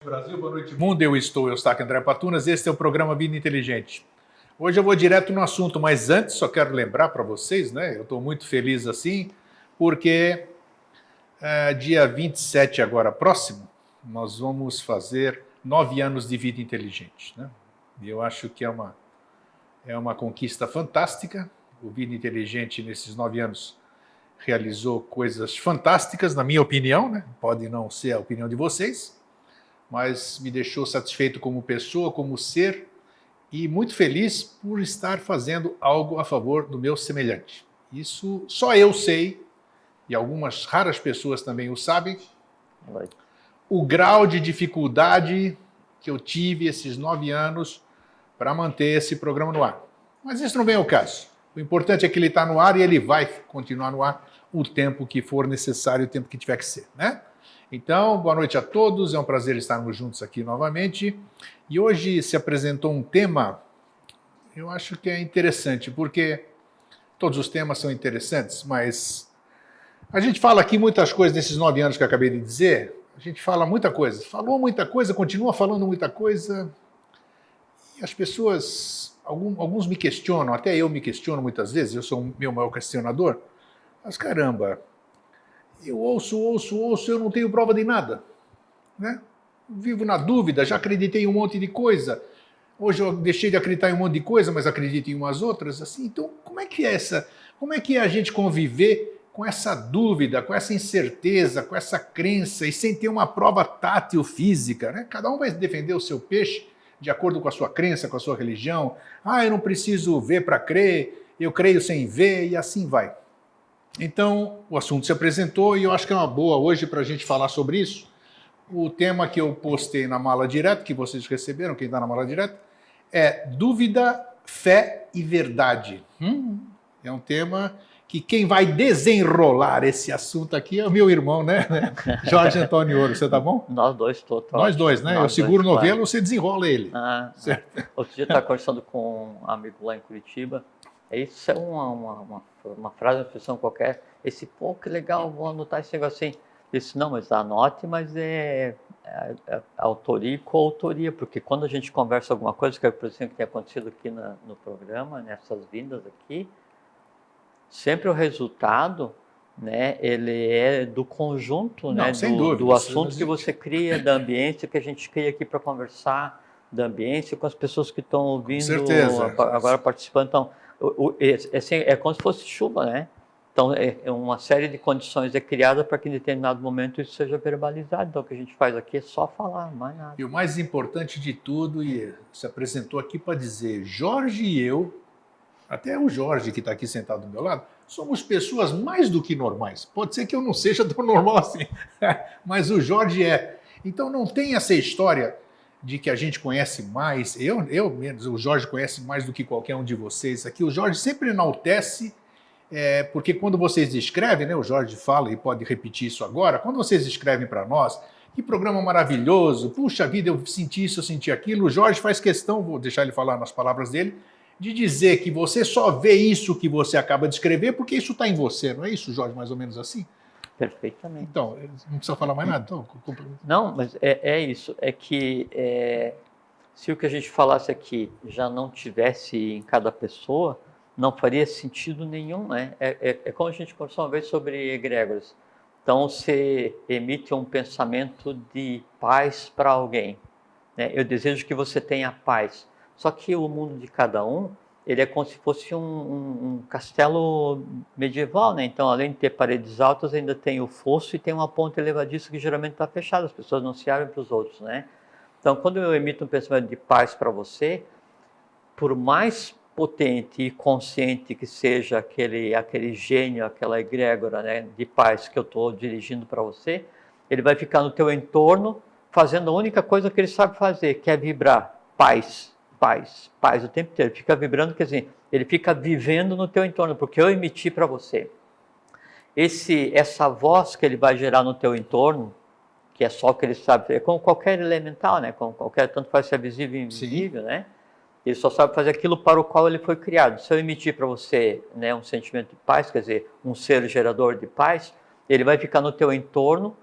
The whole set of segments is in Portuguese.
Brasil, boa noite mundo, eu Eustáquio André Patunas, este é o programa Vida Inteligente. Hoje eu vou direto no assunto, mas antes só quero lembrar para vocês, né, eu estou muito feliz assim, porque dia 27 agora próximo, nós vamos fazer 9 anos de Vida Inteligente, né? E eu acho que é uma conquista fantástica. O Vida Inteligente nesses 9 anos realizou coisas fantásticas, na minha opinião, né? Pode não ser a opinião de vocês, mas me deixou satisfeito como pessoa, como ser, e muito feliz por estar fazendo algo a favor do meu semelhante. Isso só eu sei, e algumas raras pessoas também o sabem, o grau de dificuldade que eu tive esses 9 anos para manter esse programa no ar. Mas isso não vem ao caso. O importante é que ele está no ar e ele vai continuar no ar o tempo que for necessário, o tempo que tiver que ser, né? Então, boa noite a todos, é um prazer estarmos juntos aqui novamente. E hoje se apresentou um tema, eu acho que é interessante, porque todos os temas são interessantes, mas a gente fala aqui muitas coisas nesses 9 anos que eu acabei de dizer, a gente fala muita coisa, falou muita coisa, continua falando muita coisa, e as pessoas, alguns me questionam, até eu me questiono muitas vezes, eu sou o meu maior questionador, mas caramba, eu ouço, eu não tenho prova de nada, né? Vivo na dúvida, já acreditei em um monte de coisa, hoje eu deixei de acreditar em um monte de coisa, mas acredito em umas outras, assim, então como é que é a gente conviver com essa dúvida, com essa incerteza, com essa crença, e sem ter uma prova tátil física, né? Cada um vai defender o seu peixe de acordo com a sua crença, com a sua religião, eu não preciso ver para crer, eu creio sem ver, e assim vai. Então, o assunto se apresentou e eu acho que é uma boa hoje para a gente falar sobre isso. O tema que eu postei na mala direta, que vocês receberam, quem está na mala direta, é dúvida, fé e verdade. É um tema que quem vai desenrolar esse assunto aqui é o meu irmão, né? Jorge Antônio Ouro, você tá bom? Nós dois, tô. Nós dois, né? Eu seguro o novelo, você desenrola ele. Outro dia eu estava conversando com um amigo lá em Curitiba. Isso é uma frase, uma expressão qualquer. Pô, que legal, vou anotar esse negócio assim. Disse, não, mas anote, mas é autoria e coautoria, porque quando a gente conversa alguma coisa, que é por exemplo que tem acontecido aqui no programa, nessas vindas aqui, sempre o resultado, né, ele é do conjunto, não, né, do assunto que você cria, da ambiência que a gente cria aqui para conversar, da ambiência com as pessoas que estão ouvindo, agora participando. Então, é como se fosse chuva, né? Então, uma série de condições é criada para que em determinado momento isso seja verbalizado. Então, o que a gente faz aqui é só falar, mais nada. E o mais importante de tudo, e se apresentou aqui para dizer, Jorge e eu, até o Jorge que está aqui sentado do meu lado, somos pessoas mais do que normais. Pode ser que eu não seja tão normal assim, mas o Jorge é. Então, não tem essa história de que a gente conhece mais, eu menos, o Jorge conhece mais do que qualquer um de vocês aqui. O Jorge sempre enaltece, porque quando vocês escrevem, né, o Jorge fala e pode repetir isso agora, quando vocês escrevem para nós, que programa maravilhoso, puxa vida, eu senti isso, eu senti aquilo, o Jorge faz questão, vou deixar ele falar nas palavras dele, de dizer que você só vê isso que você acaba de escrever porque isso está em você, não é isso, Jorge, mais ou menos assim? Perfeitamente. Então, não precisa falar mais nada. Então, não, mas é isso. É que se o que a gente falasse aqui já não tivesse em cada pessoa, não faria sentido nenhum, né? É como a gente conversou uma vez sobre egrégoras. Então, você emite um pensamento de paz para alguém, né? Eu desejo que você tenha paz. Só que o mundo de cada um, ele é como se fosse um castelo medieval, né? Então, além de ter paredes altas, ainda tem o fosso e tem uma ponte elevadiça que geralmente está fechada, as pessoas não se abrem para os outros, né? Então, quando eu emito um pensamento de paz para você, por mais potente e consciente que seja aquele gênio, aquela egrégora, né, de paz que eu estou dirigindo para você, ele vai ficar no teu entorno fazendo a única coisa que ele sabe fazer, que é vibrar paz. Paz o tempo inteiro, ele fica vibrando, quer dizer, ele fica vivendo no teu entorno, porque eu emiti para você. Essa voz que ele vai gerar no teu entorno, que é só o que ele sabe, é como qualquer elemental, né? Como qualquer, tanto faz ser visível e invisível, né? Ele só sabe fazer aquilo para o qual ele foi criado. Se eu emitir para você, né, um sentimento de paz, quer dizer, um ser gerador de paz, ele vai ficar no teu entorno,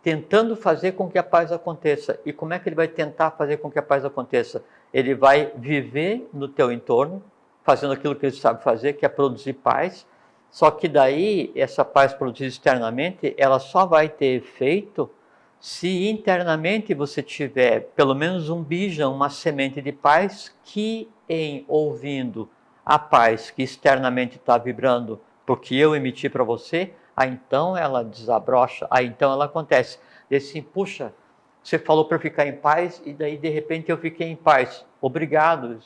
tentando fazer com que a paz aconteça. E como é que ele vai tentar fazer com que a paz aconteça? Ele vai viver no teu entorno, fazendo aquilo que ele sabe fazer, que é produzir paz. Só que daí, essa paz produzida externamente, ela só vai ter efeito se internamente você tiver pelo menos um bija, uma semente de paz, que em ouvindo a paz que externamente está vibrando, porque eu emiti para você, aí então ela desabrocha, aí então ela acontece. E assim, puxa, você falou para ficar em paz e daí de repente eu fiquei em paz. Obrigado.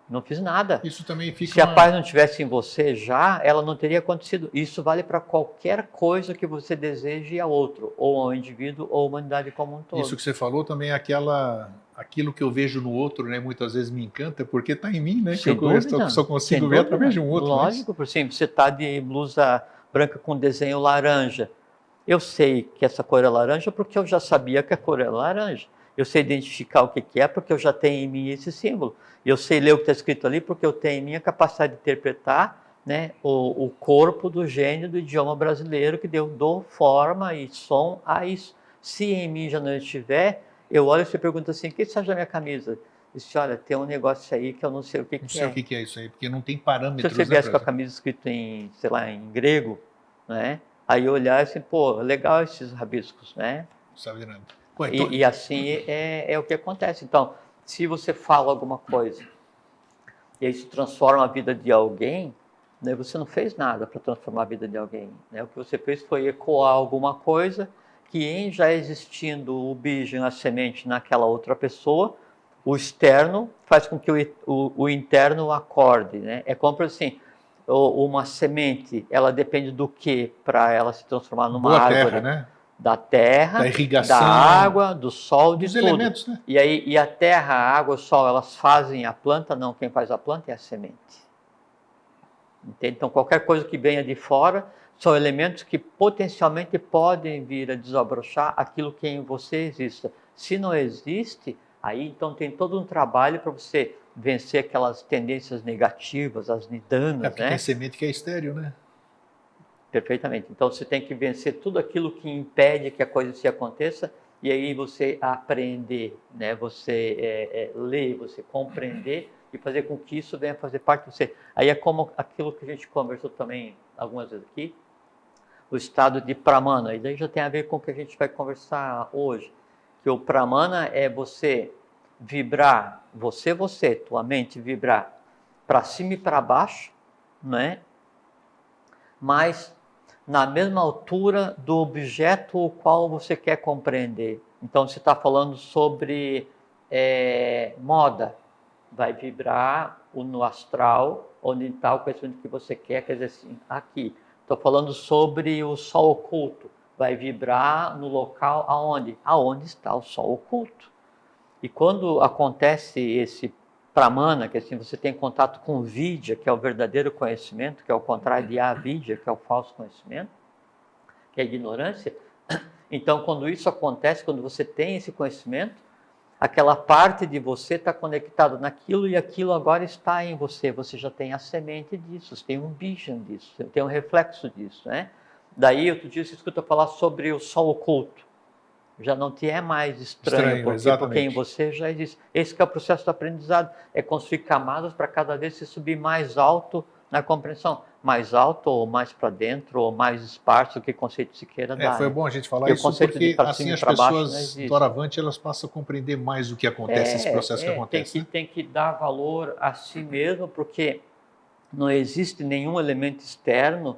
Não fiz nada. Isso também fica Se a paz não estivesse em você já, ela não teria acontecido. Isso vale para qualquer coisa que você deseje a outro, ou ao indivíduo, ou à humanidade como um todo. Isso que você falou também é aquilo que eu vejo no outro, né? Muitas vezes me encanta, porque está em mim, né? Sem que eu dúvida, só consigo sem ver dúvida. através de um outro. Lógico, por exemplo, você está de blusa branca com desenho laranja. Eu sei que essa cor é laranja porque eu já sabia que a cor é laranja. Eu sei identificar o que é porque eu já tenho em mim esse símbolo. Eu sei ler o que está escrito ali porque eu tenho em mim a capacidade de interpretar, né, o corpo do gênio do idioma brasileiro que dou forma e som a isso. Se em mim já não estiver, eu olho e você pergunta assim, o que você acha da minha camisa? Eu disse, olha, tem um negócio aí que eu não sei o que é. Não sei o que é isso aí, porque não tem parâmetros. Se você viesse com a camisa escrita em, sei lá, em grego, né? Aí eu olhar assim, pô, legal esses rabiscos, né? Não sabe de nada. Ué, então... E assim é o que acontece. Então, se você fala alguma coisa e isso transforma a vida de alguém, né, você não fez nada para transformar a vida de alguém. Né? O que você fez foi ecoar alguma coisa que, em já existindo o bicho, a semente naquela outra pessoa, o externo faz com que o interno acorde. Né? É como assim, uma semente, ela depende do que para ela se transformar numa boa árvore? Terra, né? Da terra, da irrigação, da água, do sol, de dos tudo. Elementos, né? E a terra, a água, o sol, elas fazem a planta? Não, quem faz a planta é a semente. Entende? Então, qualquer coisa que venha de fora são elementos que potencialmente podem vir a desabrochar aquilo que em você exista. Se não existe, aí então tem todo um trabalho para você vencer aquelas tendências negativas, as nidanas, porque tem semente que é estéril, né? Perfeitamente. Então você tem que vencer tudo aquilo que impede que a coisa se aconteça e aí você aprender, né? Você ler, você compreender e fazer com que isso venha fazer parte de você. Aí é como aquilo que a gente conversou também algumas vezes aqui, o estado de Pramana. E daí já tem a ver com o que a gente vai conversar hoje. Que o Pramana é você vibrar, tua mente vibrar para cima e para baixo, né? Mas na mesma altura do objeto o qual você quer compreender. Então, você está falando sobre moda, vai vibrar no astral, onde está o conhecimento que você quer dizer assim, aqui. Estou falando sobre o sol oculto, vai vibrar no local aonde? Aonde está o sol oculto. E quando acontece esse Pramana, que assim você tem contato com Vidya, que é o verdadeiro conhecimento, que é o contrário de Avidya, que é o falso conhecimento, que é a ignorância. Então, quando isso acontece, quando você tem esse conhecimento, aquela parte de você está conectada naquilo e aquilo agora está em você. Você já tem a semente disso, você tem um bijan disso, você tem um reflexo disso, né? Daí, outro dia você escuta falar sobre o sol oculto. Já não te é mais estranho porque em você já existe. Esse que é o processo do aprendizado, é construir camadas para cada vez se subir mais alto na compreensão, mais alto ou mais para dentro ou mais esparso, que conceito se queira dar. Foi bom a gente falar isso porque assim as pessoas doravante elas passam a compreender mais o que acontece, esse processo que acontece. Tem que dar valor a si mesmo, porque não existe nenhum elemento externo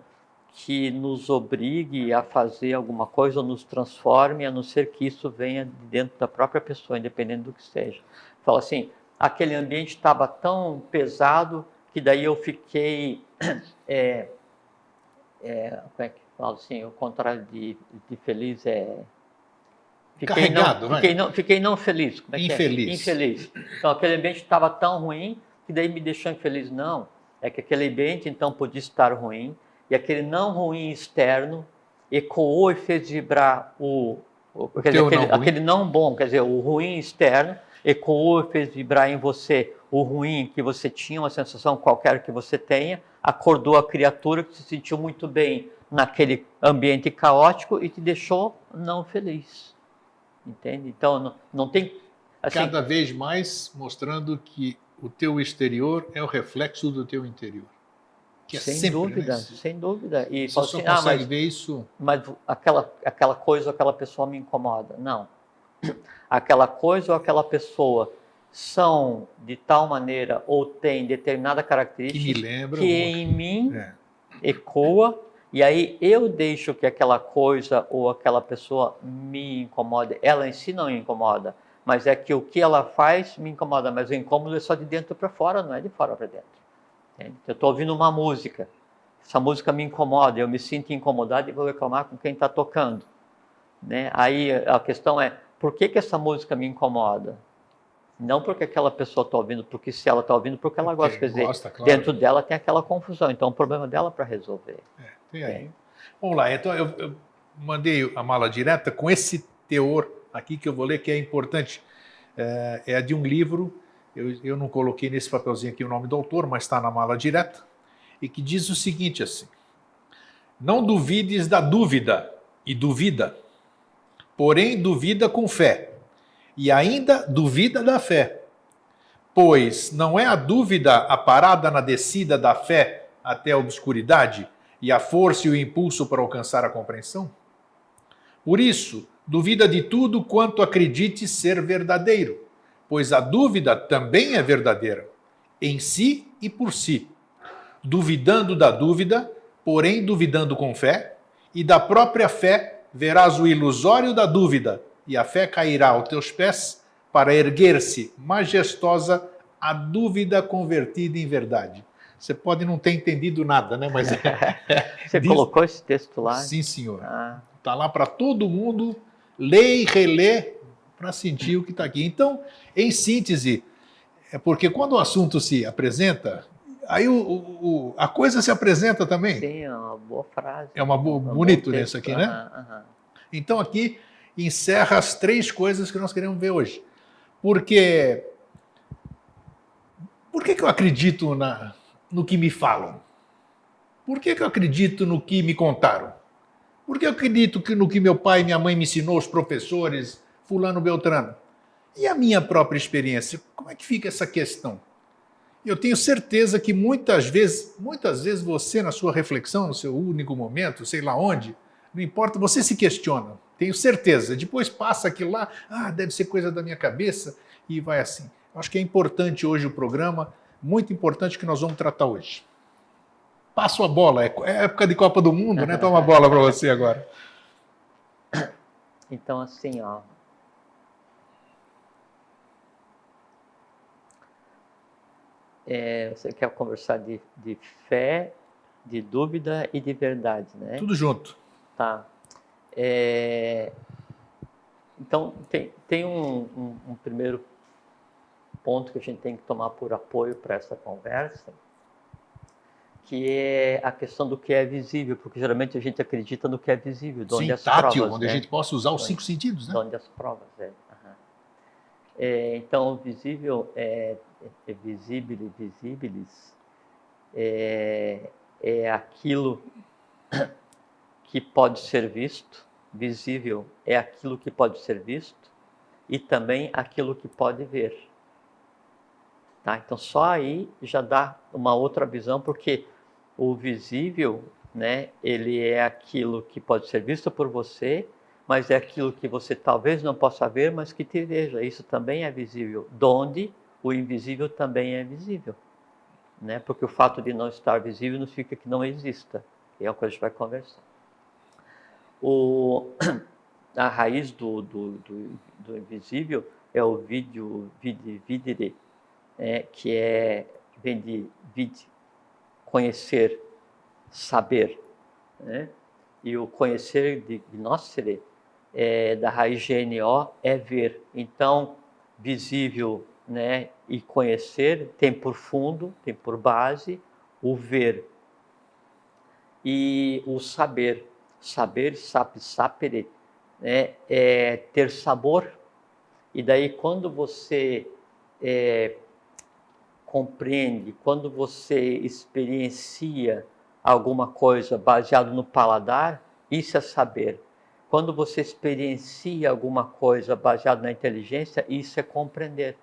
que nos obrigue a fazer alguma coisa ou nos transforme, a não ser que isso venha de dentro da própria pessoa, independente do que seja. Fala assim, aquele ambiente estava tão pesado que daí eu fiquei, como é que fala assim, o contrário de feliz Fiquei não feliz. Como é infeliz. Que é? Infeliz. Então aquele ambiente estava tão ruim que daí me deixou infeliz. Não, é que aquele ambiente então podia estar ruim, e aquele não ruim externo ecoou e fez vibrar aquele não bom, quer dizer, o ruim externo ecoou e fez vibrar em você o ruim que você tinha, uma sensação qualquer que você tenha, acordou a criatura que se sentiu muito bem naquele ambiente caótico e te deixou não feliz. Entende? Então, não tem... Assim, cada vez mais mostrando que o teu exterior é o reflexo do teu interior. Que é sem sempre, dúvida, né? sem dúvida. E Você fala só assim, consegue ver isso... mas aquela coisa ou aquela pessoa me incomoda. Não. Aquela coisa ou aquela pessoa são de tal maneira ou tem determinada característica que me lembra que em mim ecoa, e aí eu deixo que aquela coisa ou aquela pessoa me incomode. Ela em si não me incomoda, mas é que o que ela faz me incomoda, mas o incômodo é só de dentro para fora, não é de fora para dentro. Entende? Eu estou ouvindo uma música, essa música me incomoda, eu me sinto incomodado e vou reclamar com quem está tocando. Né? Aí a questão é, por que essa música me incomoda? Não porque aquela pessoa está ouvindo, porque se ela está ouvindo, porque ela gosta. Quer dizer, claro. dentro dela tem aquela confusão, então é um problema dela para resolver. Tem aí. Vamos lá, então eu mandei a mala direta com esse teor aqui que eu vou ler, que é importante. É de um livro, eu não coloquei nesse papelzinho aqui o nome do autor, mas está na mala direta, e que diz o seguinte assim: não duvides da dúvida, e duvida, porém duvida com fé, e ainda duvida da fé, pois não é a dúvida a parada na descida da fé até a obscuridade, e a força e o impulso para alcançar a compreensão? Por isso, duvida de tudo quanto acredite ser verdadeiro, pois a dúvida também é verdadeira, em si e por si. Duvidando da dúvida, porém duvidando com fé, e da própria fé verás o ilusório da dúvida, e a fé cairá aos teus pés para erguer-se majestosa a dúvida convertida em verdade. Você pode não ter entendido nada, né? Mas Você colocou esse texto lá? Sim, senhor. Está lá para todo mundo ler e reler para sentir o que está aqui. Então, em síntese, é porque quando o assunto se apresenta, aí a coisa se apresenta também. Sim, é uma boa frase. É bonito nisso aqui, né? Então aqui encerra as 3 coisas que nós queremos ver hoje. Por que eu acredito no que me falam? Por que eu acredito no que me contaram? Por que eu acredito no que meu pai e minha mãe me ensinou, os professores, fulano, beltrano? E a minha própria experiência? Como é que fica essa questão? Eu tenho certeza que muitas vezes você, na sua reflexão, no seu único momento, sei lá onde, não importa, você se questiona. Tenho certeza. Depois passa aquilo lá, deve ser coisa da minha cabeça, e vai assim. Acho que é importante hoje o programa, muito importante que nós vamos tratar hoje. Passo a bola, é época de Copa do Mundo, né? Toma a bola para você agora. Então, assim, você quer conversar de fé, de dúvida e de verdade, né? Tudo junto. Tá. Então, tem um primeiro ponto que a gente tem que tomar por apoio para essa conversa, que é a questão do que é visível, porque geralmente a gente acredita no que é visível, de onde as tátil, provas, onde né? a gente possa usar os 5 sentidos, né? De onde as provas, então, o visível é visível e visibilis, é aquilo que pode ser visto, visível é aquilo que pode ser visto e também aquilo que pode ver. Tá? Então, só aí já dá uma outra visão, porque o visível, né, ele é aquilo que pode ser visto por você, mas é aquilo que você talvez não possa ver, mas que te veja. Isso também é visível. Donde o invisível também é visível. Né? Porque o fato de não estar visível não significa que não exista. É o que a gente vai conversar. A raiz do invisível é o videre, que vem de vid, conhecer, saber. Né? E o conhecer de gnóscere, da raiz GNO, é ver. Então, visível, né, e conhecer tem por fundo, tem por base o ver. E o saber, sapere, né, é ter sabor. E daí quando você compreende, quando você experiencia alguma coisa baseado no paladar, isso é saber. Quando você experiencia alguma coisa baseado na inteligência, isso é compreender.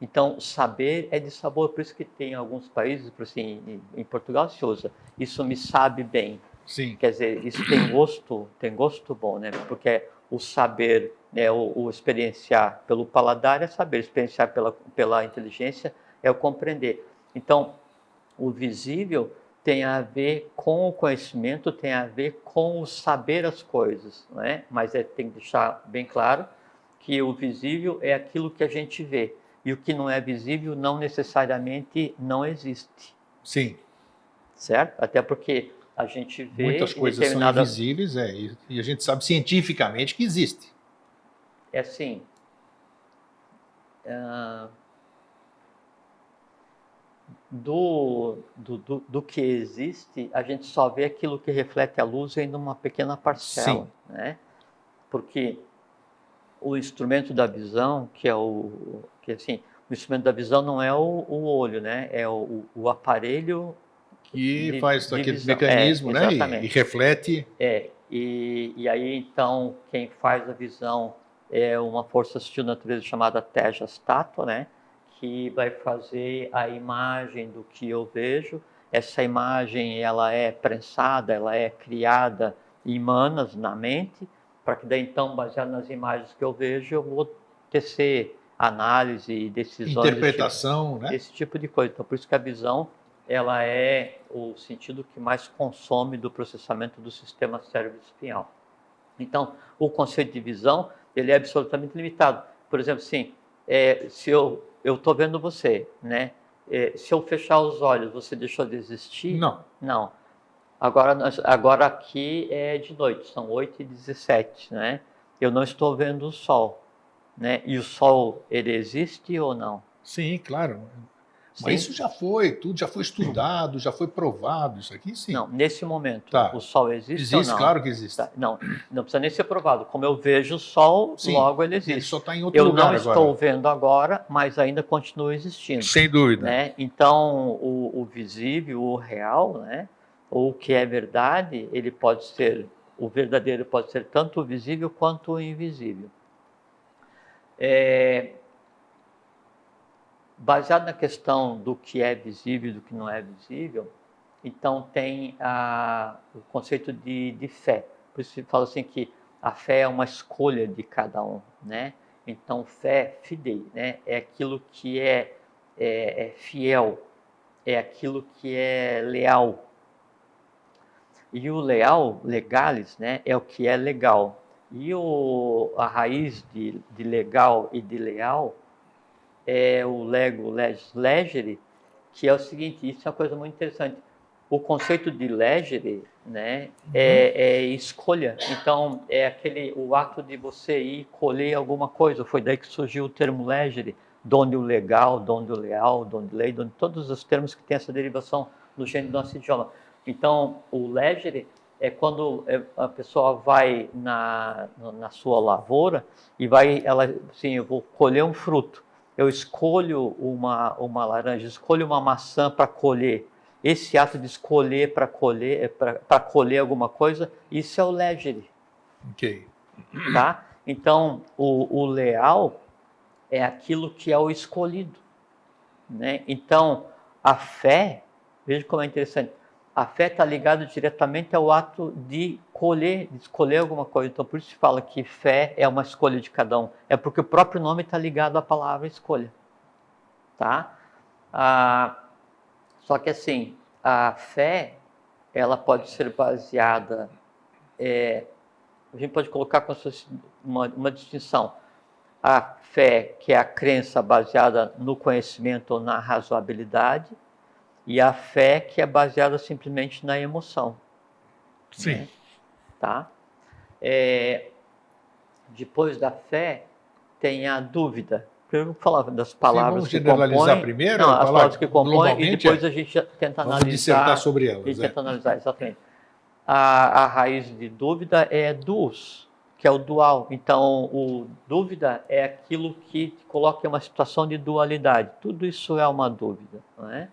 Então, saber é de sabor, por isso que tem alguns países, por assim, em Portugal se usa, isso me sabe bem. Sim. Quer dizer, isso tem gosto bom, né? Porque o saber, né, o experienciar pelo paladar é saber, experienciar pela inteligência é o compreender. Então, o visível tem a ver com o conhecimento, tem a ver com o saber as coisas, não é? Mas tem que deixar bem claro que o visível é aquilo que a gente vê, e o que não é visível não necessariamente não existe. Sim. Certo? Até porque a gente vê muitas coisas são invisíveis, e a gente sabe cientificamente que existe. É assim, do que existe, a gente só vê aquilo que reflete a luz em uma pequena parcela, Sim. né? Porque o instrumento da visão, que assim, o instrumento da visão não é o olho, né? É o aparelho que faz aquele visão. mecanismo, né? Exatamente. E reflete. E aí então quem faz a visão é uma força sutil da natureza chamada Tejas Tattva, né? Que vai fazer a imagem do que eu vejo. Essa imagem ela é prensada, ela é criada em manas na mente, para que daí então, baseado nas imagens que eu vejo, eu vou tecer análise, decisões, Interpretação, né? Esse tipo de coisa. Então, por isso que a visão ela é o sentido que mais consome do processamento do sistema cérebro-espinhal. Então, o conceito de visão, ele é absolutamente limitado. Por exemplo, assim, se eu estou vendo você, né? Se eu fechar os olhos, você deixou de existir? Não. Não. Agora aqui é de noite, são 8h17, né? Eu não estou vendo o sol, né? E o sol, ele existe ou não? Sim, claro. Sim. Mas isso tudo já foi estudado, já foi provado, isso aqui sim. Não, nesse momento, Tá. o Sol existe ou não? Claro que existe. Tá. Não precisa nem ser provado. Como eu vejo o Sol, sim, logo ele existe. Ele só está em outro lugar agora. Eu não estou vendo agora, mas ainda continua existindo. Sem dúvida. Né? Então, o visível, o real, né? Ou o que é verdade, ele pode ser, o verdadeiro pode ser tanto o visível quanto o invisível. Baseado na questão do que é visível e do que não é visível, então tem o conceito de fé. Por isso se fala assim que a fé é uma escolha de cada um, né? Então fé, fidei, né? É aquilo que é fiel, é aquilo que é leal. E o leal, legalis, né? É o que é legal. E a raiz de legal e de leal é o lego, legere, que é o seguinte, isso é uma coisa muito interessante. O conceito de legere, né, é escolha. Então, é o ato de você ir colher alguma coisa. Foi daí que surgiu o termo legere, donde o legal, donde o leal, donde lei, donde todos os termos que têm essa derivação no gênero do nosso idioma. Então, o legere é quando a pessoa vai na sua lavoura e assim, eu vou colher um fruto. Eu escolho uma laranja, escolho uma maçã para colher. Esse ato de escolher para colher alguma coisa, isso é o legere. Ok. Tá? Então, o leal é aquilo que é o escolhido. Né? Então, a fé, veja como é interessante, a fé está ligada diretamente ao ato de escolher alguma coisa. Então, por isso se fala que fé é uma escolha de cada um. É porque o próprio nome está ligado à palavra escolha. Tá? Só que assim, a fé, ela pode ser baseada, a gente pode colocar como se fosse uma distinção. A fé, que é a crença baseada no conhecimento ou na razoabilidade, e a fé, que é baseada simplesmente na emoção. Sim. Né? Tá? Depois da fé, tem a dúvida. Eu vou falar das palavras que compõem. Vamos generalizar primeiro? Não, as palavras que compõem e depois a gente tenta analisar. Vamos dissertar sobre elas. E tenta analisar, exatamente. A raiz de dúvida é duos, que é o dual. Então, o dúvida é aquilo que te coloca em uma situação de dualidade. Tudo isso é uma dúvida, não é?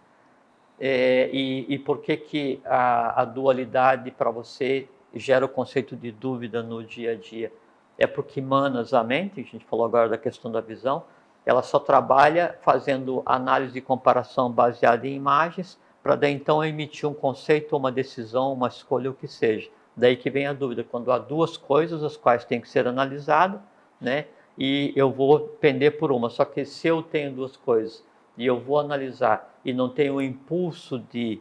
E por que que a dualidade para você gera o conceito de dúvida no dia a dia? É porque manas a mente, a gente falou agora da questão da visão, ela só trabalha fazendo análise e comparação baseada em imagens, para daí então emitir um conceito, uma decisão, uma escolha, o que seja. Daí que vem a dúvida, quando há duas coisas as quais têm que ser analisadas, né? E eu vou pender por uma. Só que se eu tenho duas coisas e eu vou analisar e não tenho o impulso de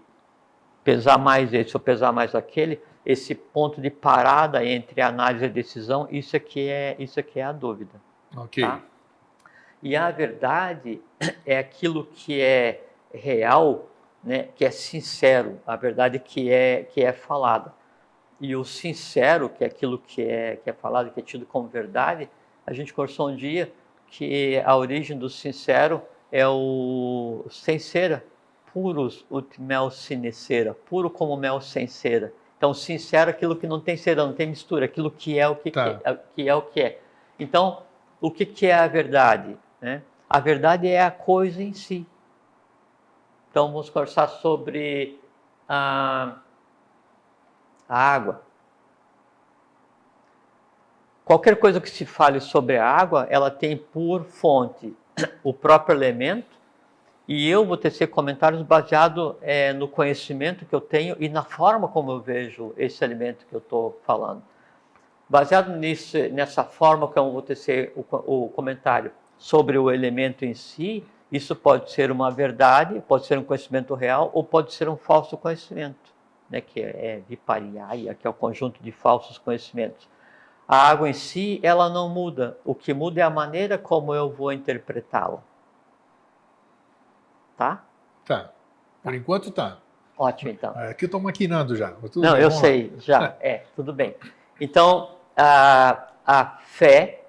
pesar mais esse ou pesar mais aquele, esse ponto de parada entre a análise e a decisão, isso aqui é a dúvida. Ok. Tá? E a verdade é aquilo que é real, né, que é sincero, a verdade que é falada. E o sincero, que é aquilo que é falado, que é tido como verdade, a gente conversou um dia que a origem do sincero é o sem cera, puros ut mel sine cera, puro como mel sem cera. Então, sincero é aquilo que não tem cera, não tem mistura, aquilo que é o que, Tá. que é o que é. Então, o que é a verdade? Né? A verdade é a coisa em si. Então, vamos conversar sobre a água. Qualquer coisa que se fale sobre a água, ela tem por fonte o próprio elemento, e eu vou tecer comentários baseados no conhecimento que eu tenho e na forma como eu vejo esse elemento que eu estou falando. Baseado nessa forma que eu vou tecer o comentário sobre o elemento em si, isso pode ser uma verdade, pode ser um conhecimento real ou pode ser um falso conhecimento, né, que é vipariaya, que é o conjunto de falsos conhecimentos. A água em si, ela não muda. O que muda é a maneira como eu vou interpretá-la. Tá? Tá. Por enquanto tá. Ótimo, então. Aqui eu estou maquinando já. Tudo Não, bem, eu vamos sei, lá. já. Tudo bem. Então, a fé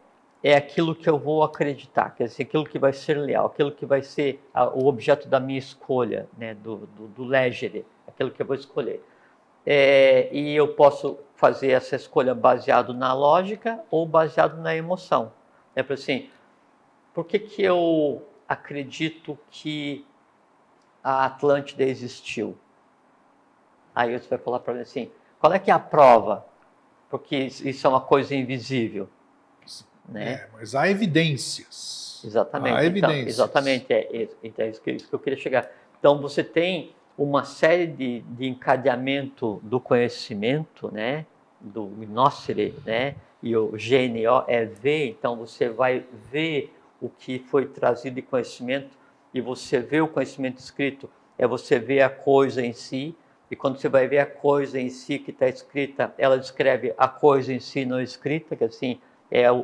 é aquilo que eu vou acreditar, quer dizer, aquilo que vai ser leal, aquilo que vai ser o objeto da minha escolha, né, do legere, aquilo que eu vou escolher. E eu posso fazer essa escolha baseado na lógica ou baseado na emoção. É para assim, por que eu acredito que a Atlântida existiu? Aí você vai falar para mim assim, qual é que é a prova? Porque isso é uma coisa invisível, né? Mas há evidências. Exatamente. Há Então, evidências. exatamente, então, isso que eu queria chegar. Então, você tem uma série de encadeamento do conhecimento, né? Do gnóscere, né? E o GNO é ver, então você vai ver o que foi trazido de conhecimento e você vê o conhecimento escrito, é você ver a coisa em si, e quando você vai ver a coisa em si que está escrita, ela descreve a coisa em si não escrita, que assim,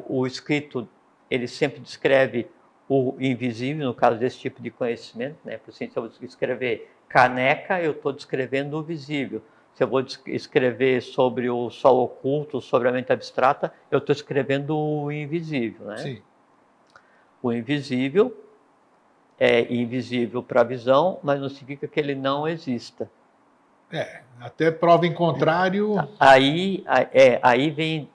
o escrito, ele sempre descreve o invisível, no caso desse tipo de conhecimento, né? Por assim, se eu escrever caneca, eu estou descrevendo o visível. Se eu vou escrever sobre o sol oculto, sobre a mente abstrata, eu estou escrevendo o invisível, né? Sim. O invisível é invisível para a visão, mas não significa que ele não exista. Até prova em contrário. Aí vem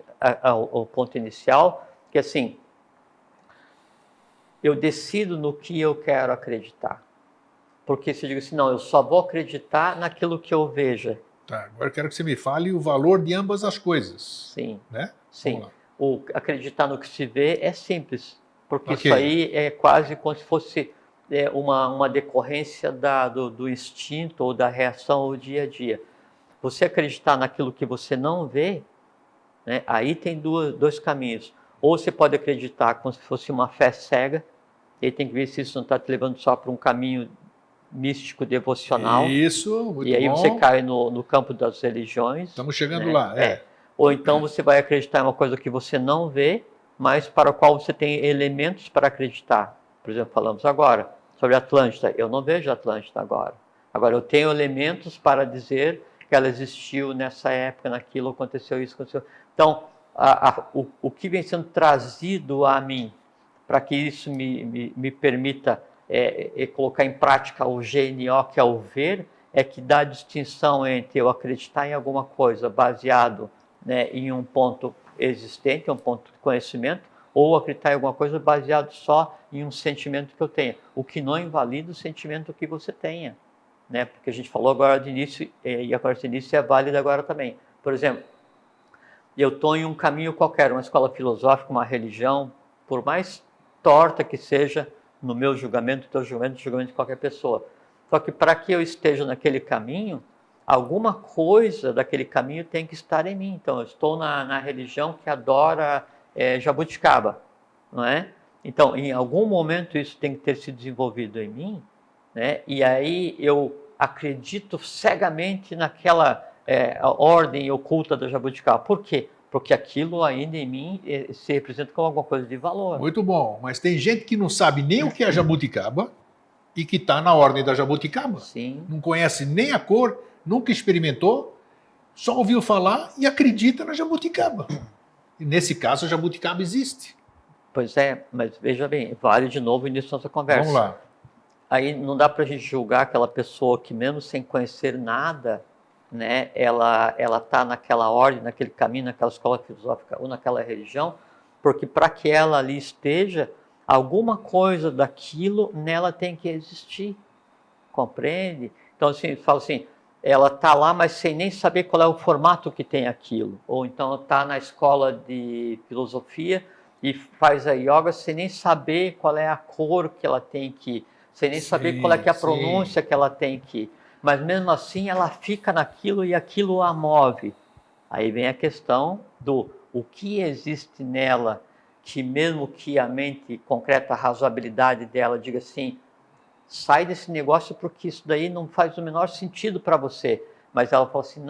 o ponto inicial, que assim, eu decido no que eu quero acreditar. Porque se eu digo assim, não, eu só vou acreditar naquilo que eu veja. Tá, agora eu quero que você me fale o valor de ambas as coisas. Sim, Né? sim. O acreditar no que se vê é simples, porque Ok. isso aí é quase como se fosse uma decorrência do instinto ou da reação ao dia a dia. Você acreditar naquilo que você não vê, né, aí tem dois caminhos. Ou você pode acreditar como se fosse uma fé cega, e tem que ver se isso não está te levando só para um caminho místico, devocional. Isso, muito e aí bom. você cai no campo das religiões. Estamos chegando né? lá. Ou então você vai acreditar em uma coisa que você não vê, mas para a qual você tem elementos para acreditar. Por exemplo, falamos agora sobre Atlântida. Eu não vejo Atlântida agora. Agora, eu tenho elementos para dizer que ela existiu nessa época, naquilo, aconteceu isso, aconteceu. Então, o que vem sendo trazido a mim, para que isso me permita colocar em prática o GNO, que é o ver, é que dá a distinção entre eu acreditar em alguma coisa baseado, né, em um ponto existente, um ponto de conhecimento, ou acreditar em alguma coisa baseado só em um sentimento que eu tenho, o que não invalida o sentimento que você tenha. né? Porque a gente falou agora de início, e agora de início é válido agora também. Por exemplo, eu estou em um caminho qualquer, uma escola filosófica, uma religião, por mais torta que seja, no meu julgamento, teu julgamento, o julgamento de qualquer pessoa. Só que para que eu esteja naquele caminho, alguma coisa daquele caminho tem que estar em mim. Então, eu estou na religião que adora jabuticaba, não é? Então, em algum momento isso tem que ter se desenvolvido em mim, né? E aí eu acredito cegamente naquela ordem oculta da jabuticaba. Por quê? Porque aquilo ainda em mim se representa como alguma coisa de valor. Muito bom, mas tem gente que não sabe nem o que é jabuticaba e que está na ordem da jabuticaba. Sim. Não conhece nem a cor, nunca experimentou, só ouviu falar e acredita na jabuticaba. E nesse caso, a jabuticaba existe. Pois é, mas veja bem, vale de novo o início da nossa conversa. Vamos lá. Aí não dá para a gente julgar aquela pessoa que mesmo sem conhecer nada, né, ela está naquela ordem, naquele caminho, naquela escola filosófica ou naquela religião, porque para que ela ali esteja, alguma coisa daquilo nela tem que existir, compreende? Então assim, fala assim, ela está lá, mas sem nem saber qual é o formato que tem aquilo, ou então está na escola de filosofia e faz a yoga sem nem saber qual é a cor que ela tem que, sem nem saber qual é que é a pronúncia que ela tem que, mas mesmo assim ela fica naquilo e aquilo a move. Aí vem a questão do o que existe nela, que mesmo que a mente concreta, a razoabilidade dela diga assim, sai desse negócio porque isso daí não faz o menor sentido para você. Mas ela fala assim,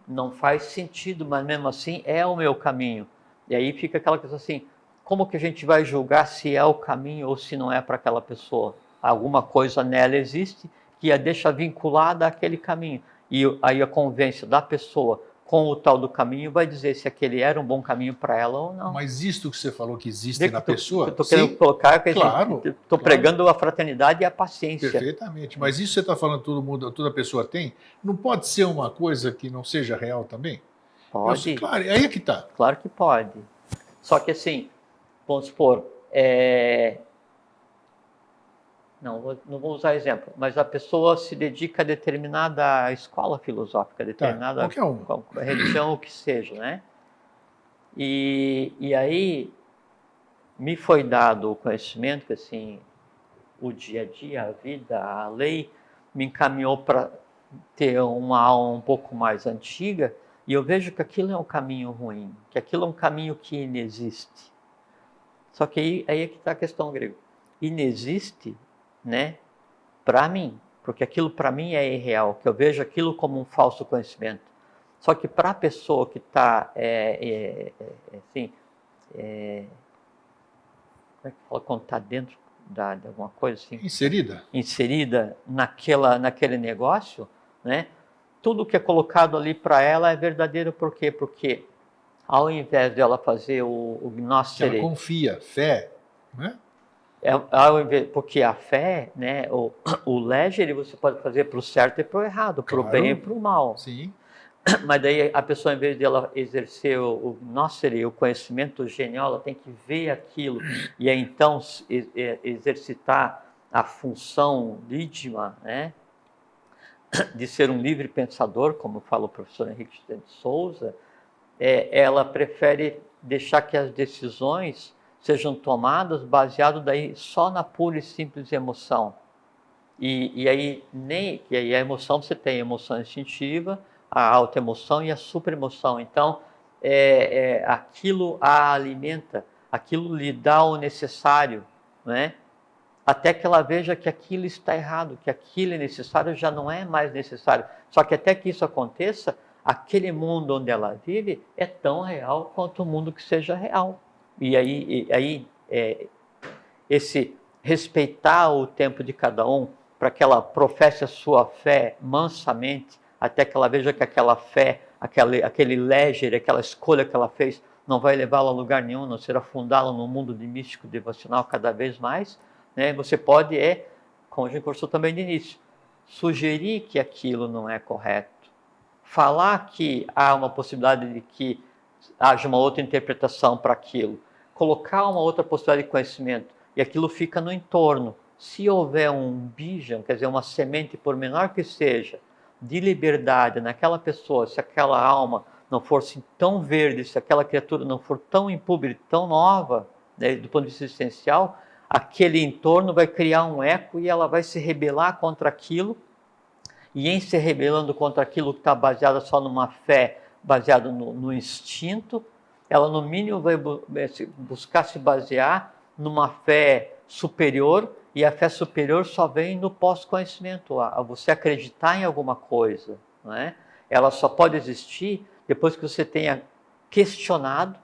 não faz sentido, mas mesmo assim é o meu caminho. E aí fica aquela questão assim, como que a gente vai julgar se é o caminho ou se não é para aquela pessoa? Alguma coisa nela existe que a deixa vinculada àquele caminho. E aí a convivência da pessoa com o tal do caminho vai dizer se aquele era um bom caminho para ela ou não. Mas isto que você falou que existe na pessoa... Estou querendo colocar que estou pregando a fraternidade e a paciência. Perfeitamente. Mas isso que você está falando, toda pessoa tem, não pode ser uma coisa que não seja real também? Pode. Claro, aí é que está. Claro que pode. Só que assim, vamos supor, não vou usar exemplo, mas a pessoa se dedica a determinada escola filosófica, determinada qualquer uma. Religião, o que seja, né? E aí me foi dado o conhecimento que assim, o dia a dia, a vida, a lei me encaminhou para ter uma alma um pouco mais antiga e eu vejo que aquilo é um caminho ruim, que aquilo é um caminho que inexiste. Só que aí é que está a questão, grego. Inexiste, né, para mim, porque aquilo para mim é irreal, que eu vejo aquilo como um falso conhecimento. Só que para a pessoa que está, assim, como é que fala quando está dentro de alguma coisa assim? Inserida naquele negócio, né? Tudo que é colocado ali para ela é verdadeiro, por quê? Porque ao invés dela fazer o gnóstere... Ela confia, fé, né? Porque a fé, né, o ledger você pode fazer para o certo e para o errado, para o bem e para o mal. Sim. Mas daí a pessoa, em vez de ela exercer o gnóstere, o conhecimento genial, ela tem que ver aquilo e aí então exercitar a função lídima, né, de ser um livre pensador, como fala o professor Henrique de Souza. Ela prefere deixar que as decisões sejam tomadas baseado daí só na pura e simples emoção. E aí a emoção, você tem a emoção instintiva, a alta emoção e a super emoção. Então, aquilo a alimenta, aquilo lhe dá o necessário, né? Até que ela veja que aquilo está errado, que aquilo é necessário já não é mais necessário. Só que até que isso aconteça, aquele mundo onde ela vive é tão real quanto o mundo que seja real. E aí esse respeitar o tempo de cada um, para que ela professe a sua fé mansamente, até que ela veja que aquela fé, aquele ledger, aquela escolha que ela fez, não vai levá-la a lugar nenhum, não será afundá-la no mundo de místico devocional cada vez mais, né? Você pode, como a gente conversou também no início, sugerir que aquilo não é correto, falar que há uma possibilidade de que haja uma outra interpretação para aquilo, colocar uma outra possibilidade de conhecimento, e aquilo fica no entorno. Se houver um bijam, quer dizer, uma semente, por menor que seja, de liberdade naquela pessoa, se aquela alma não for assim, tão verde, se aquela criatura não for tão impúber, tão nova, né, do ponto de vista existencial, aquele entorno vai criar um eco e ela vai se rebelar contra aquilo, e em se rebelando contra aquilo que está baseado só numa fé, baseado no instinto, ela no mínimo vai buscar se basear numa fé superior, e a fé superior só vem no pós-conhecimento, a você acreditar em alguma coisa, não é? Ela só pode existir depois que você tenha questionado,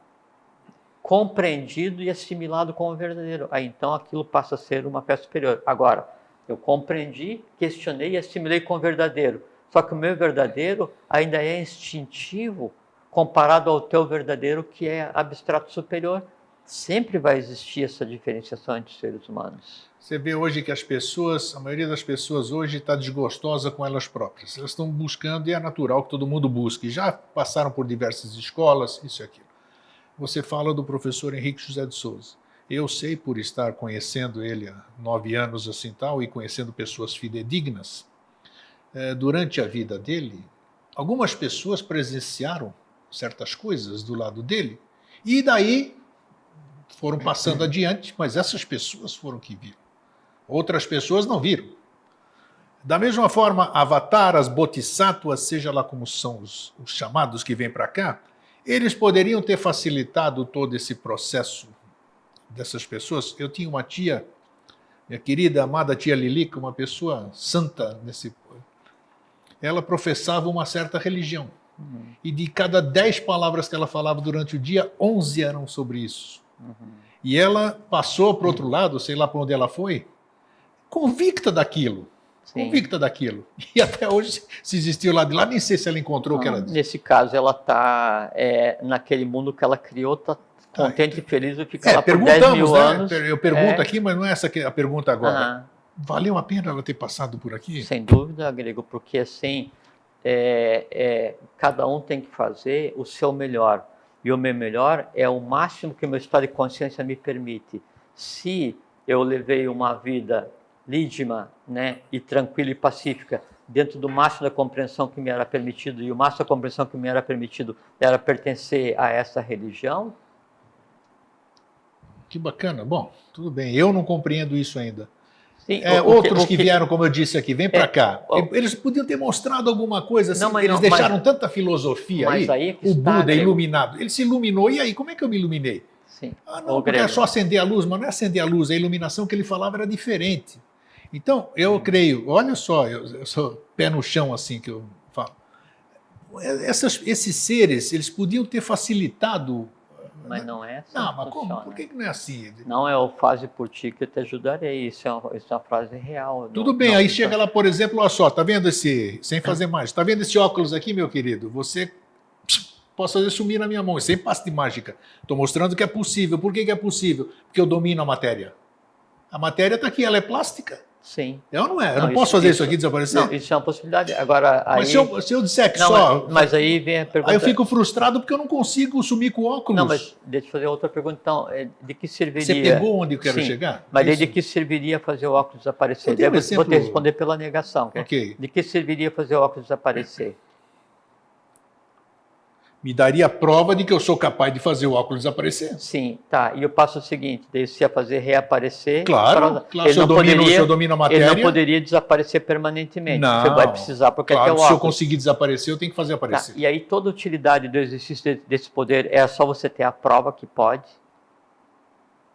compreendido e assimilado como verdadeiro. Aí então aquilo passa a ser uma fé superior. Agora, eu compreendi, questionei e assimilei como verdadeiro. Só que o meu verdadeiro ainda é instintivo comparado ao teu verdadeiro, que é abstrato superior. Sempre vai existir essa diferenciação entre os seres humanos. Você vê hoje que as pessoas, a maioria das pessoas hoje está desgostosa com elas próprias. Elas estão buscando, e é natural que todo mundo busque. Já passaram por diversas escolas, isso e aquilo. Você fala do professor Henrique José de Souza. Eu sei, por estar conhecendo ele há 9 anos assim tal, e conhecendo pessoas fidedignas, durante a vida dele, algumas pessoas presenciaram certas coisas do lado dele, e daí foram passando adiante, mas essas pessoas foram que viram. Outras pessoas não viram. Da mesma forma, avataras, bodhisattvas, seja lá como são os chamados que vêm para cá, eles poderiam ter facilitado todo esse processo dessas pessoas. Eu tinha uma tia, minha querida, amada tia Lilica, uma pessoa santa nesse... Ela professava uma certa religião. E de cada 10 palavras que ela falava durante o dia, 11 eram sobre isso. E ela passou para o outro lado, sei lá para onde ela foi, convicta daquilo. Sim. Convicta daquilo. E até hoje, se existiu lá de lá, nem sei se ela encontrou o que ela disse. Nesse caso, ela está naquele mundo que ela criou, está contente e feliz de ficar lá por 10 mil anos. Eu pergunto aqui, mas não é essa a pergunta agora. Valeu a pena ela ter passado por aqui? Sem dúvida, Grego, porque assim, cada um tem que fazer o seu melhor. E o meu melhor é o máximo que o meu estado de consciência me permite. Se eu levei uma vida lídima, né, e tranquila e pacífica, dentro do máximo da compreensão que me era permitido, e o máximo da compreensão que me era permitido era pertencer a essa religião. Que bacana. Bom, tudo bem. Eu não compreendo isso ainda. Sim, outros que vieram, como eu disse aqui, vem para cá. Eles podiam ter mostrado alguma coisa, assim, eles deixaram tanta filosofia aí, o Buda iluminado. Ele se iluminou, e aí, como é que eu me iluminei? Sim. Não, porque é só acender a luz, mas não é acender a luz, a iluminação que ele falava era diferente. Então, eu creio, olha só, eu sou pé no chão assim que eu falo. Esses seres, eles podiam ter facilitado... Mas não é assim. Não, mas como? Por que não é assim? Não é o faze por ti que eu te ajudarei. Isso é uma frase real. Tudo bem, aí chega lá, por exemplo, olha só, tá vendo sem fazer mais, tá vendo esse óculos aqui, meu querido? Você posso fazer sumir na minha mão, sem passe de mágica. Estou mostrando que é possível. Por que é possível? Porque eu domino a matéria. A matéria está aqui, ela é plástica. Sim. Eu não é. Eu não posso fazer isso aqui desaparecer? Não, isso é uma possibilidade. Agora, aí... Mas se eu disser que só... Mas aí vem a pergunta... Aí eu fico frustrado porque eu não consigo sumir com o óculos. Não, mas deixa eu fazer outra pergunta. Então, de que serviria... Você pegou onde eu quero chegar? Mas aí de que serviria fazer o óculos desaparecer? Vou te responder pela negação. Okay. De que serviria fazer o óculos desaparecer? Me daria prova de que eu sou capaz de fazer o óculos desaparecer. Sim, tá. E eu passo o seguinte, daí você ia fazer reaparecer... Claro, se eu domino a matéria... Ele não poderia desaparecer permanentemente. Não, você vai precisar, porque claro, é o óculos. Se eu conseguir desaparecer, eu tenho que fazer aparecer. Tá. E aí toda a utilidade do exercício desse poder é só você ter a prova que pode?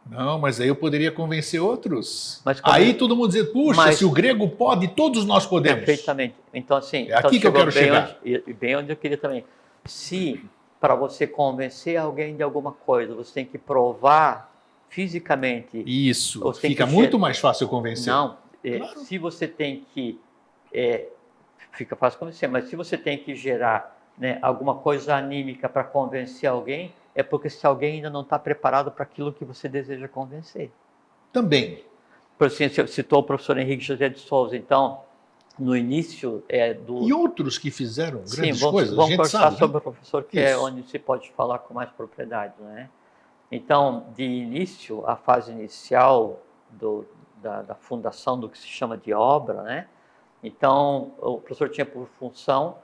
Não, mas aí eu poderia convencer outros. Mas aí todo mundo diz, puxa, se o grego pode, todos nós podemos. Perfeitamente. Então, assim... É aqui que eu quero chegar. Bem onde eu queria também. Se, para você convencer alguém de alguma coisa, você tem que provar fisicamente... Isso, fica muito mais fácil convencer. Não, claro. Se você tem que... fica fácil convencer, mas se você tem que gerar, né, alguma coisa anímica para convencer alguém, é porque se alguém ainda não está preparado para aquilo que você deseja convencer. Também. Por assim, você citou o professor Henrique José de Souza, então... No início E outros que fizeram grandes coisas, vamos a gente conversar sabe, sobre o professor, que Isso. é onde se pode falar com mais propriedade, né? Então, de início, a fase inicial da fundação do que se chama de obra, né? Então, o professor tinha por função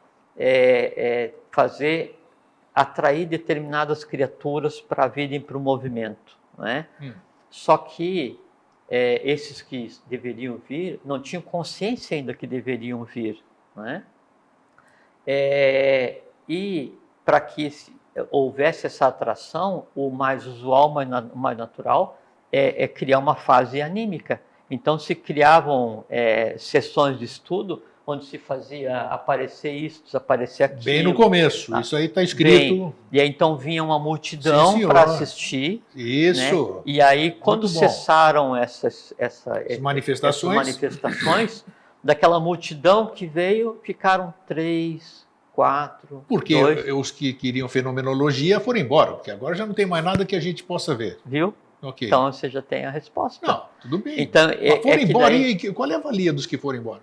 atrair determinadas criaturas para virem para o movimento, né? Só que esses que deveriam vir não tinham consciência ainda que deveriam vir, né? E para que houvesse essa atração, o mais usual, o mais natural, é criar uma fase anímica. Então se criavam sessões de estudo onde se fazia aparecer isso, desaparecer aquilo. Bem no começo, tá? Isso aí está escrito. E aí então vinha uma multidão para assistir. Isso. Né? E aí quando cessaram essas manifestações, daquela multidão que veio, ficaram 3, 4. Porque 2. Os que queriam fenomenologia foram embora, porque agora já não tem mais nada que a gente possa ver. Viu? Okay. Então você já tem a resposta. Não, tudo bem. Então, foram embora, daí... qual é a valia dos que foram embora?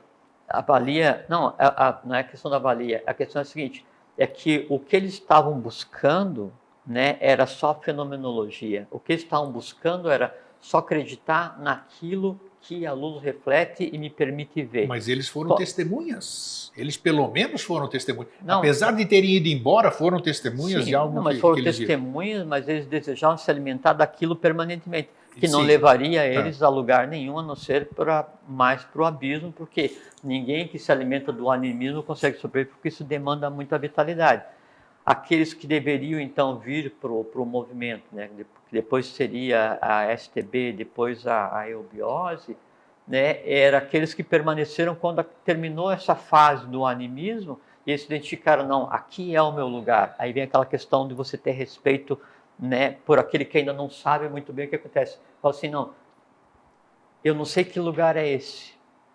A valia, não é a questão da valia, a questão é a seguinte, é que o que eles estavam buscando, né, era só fenomenologia. O que eles estavam buscando era só acreditar naquilo que a luz reflete e me permite ver. Mas eles foram testemunhas. Eles pelo menos foram testemunhas. Não, apesar de terem ido embora, foram testemunhas de algo mas foram testemunhas, mas eles desejavam se alimentar daquilo permanentemente, que não levaria eles a lugar nenhum, a não ser mais para o abismo, porque ninguém que se alimenta do animismo consegue sobreviver, porque isso demanda muita vitalidade. Aqueles que deveriam, então, vir para o movimento, né? Depois seria a STB, depois a eubiose, né? Eram aqueles que permaneceram quando terminou essa fase do animismo, e eles se identificaram, não, aqui é o meu lugar. Aí vem aquela questão de você ter respeito, né, por aquele que ainda não sabe muito bem o que acontece. Fala assim, não, eu não sei que lugar é esse,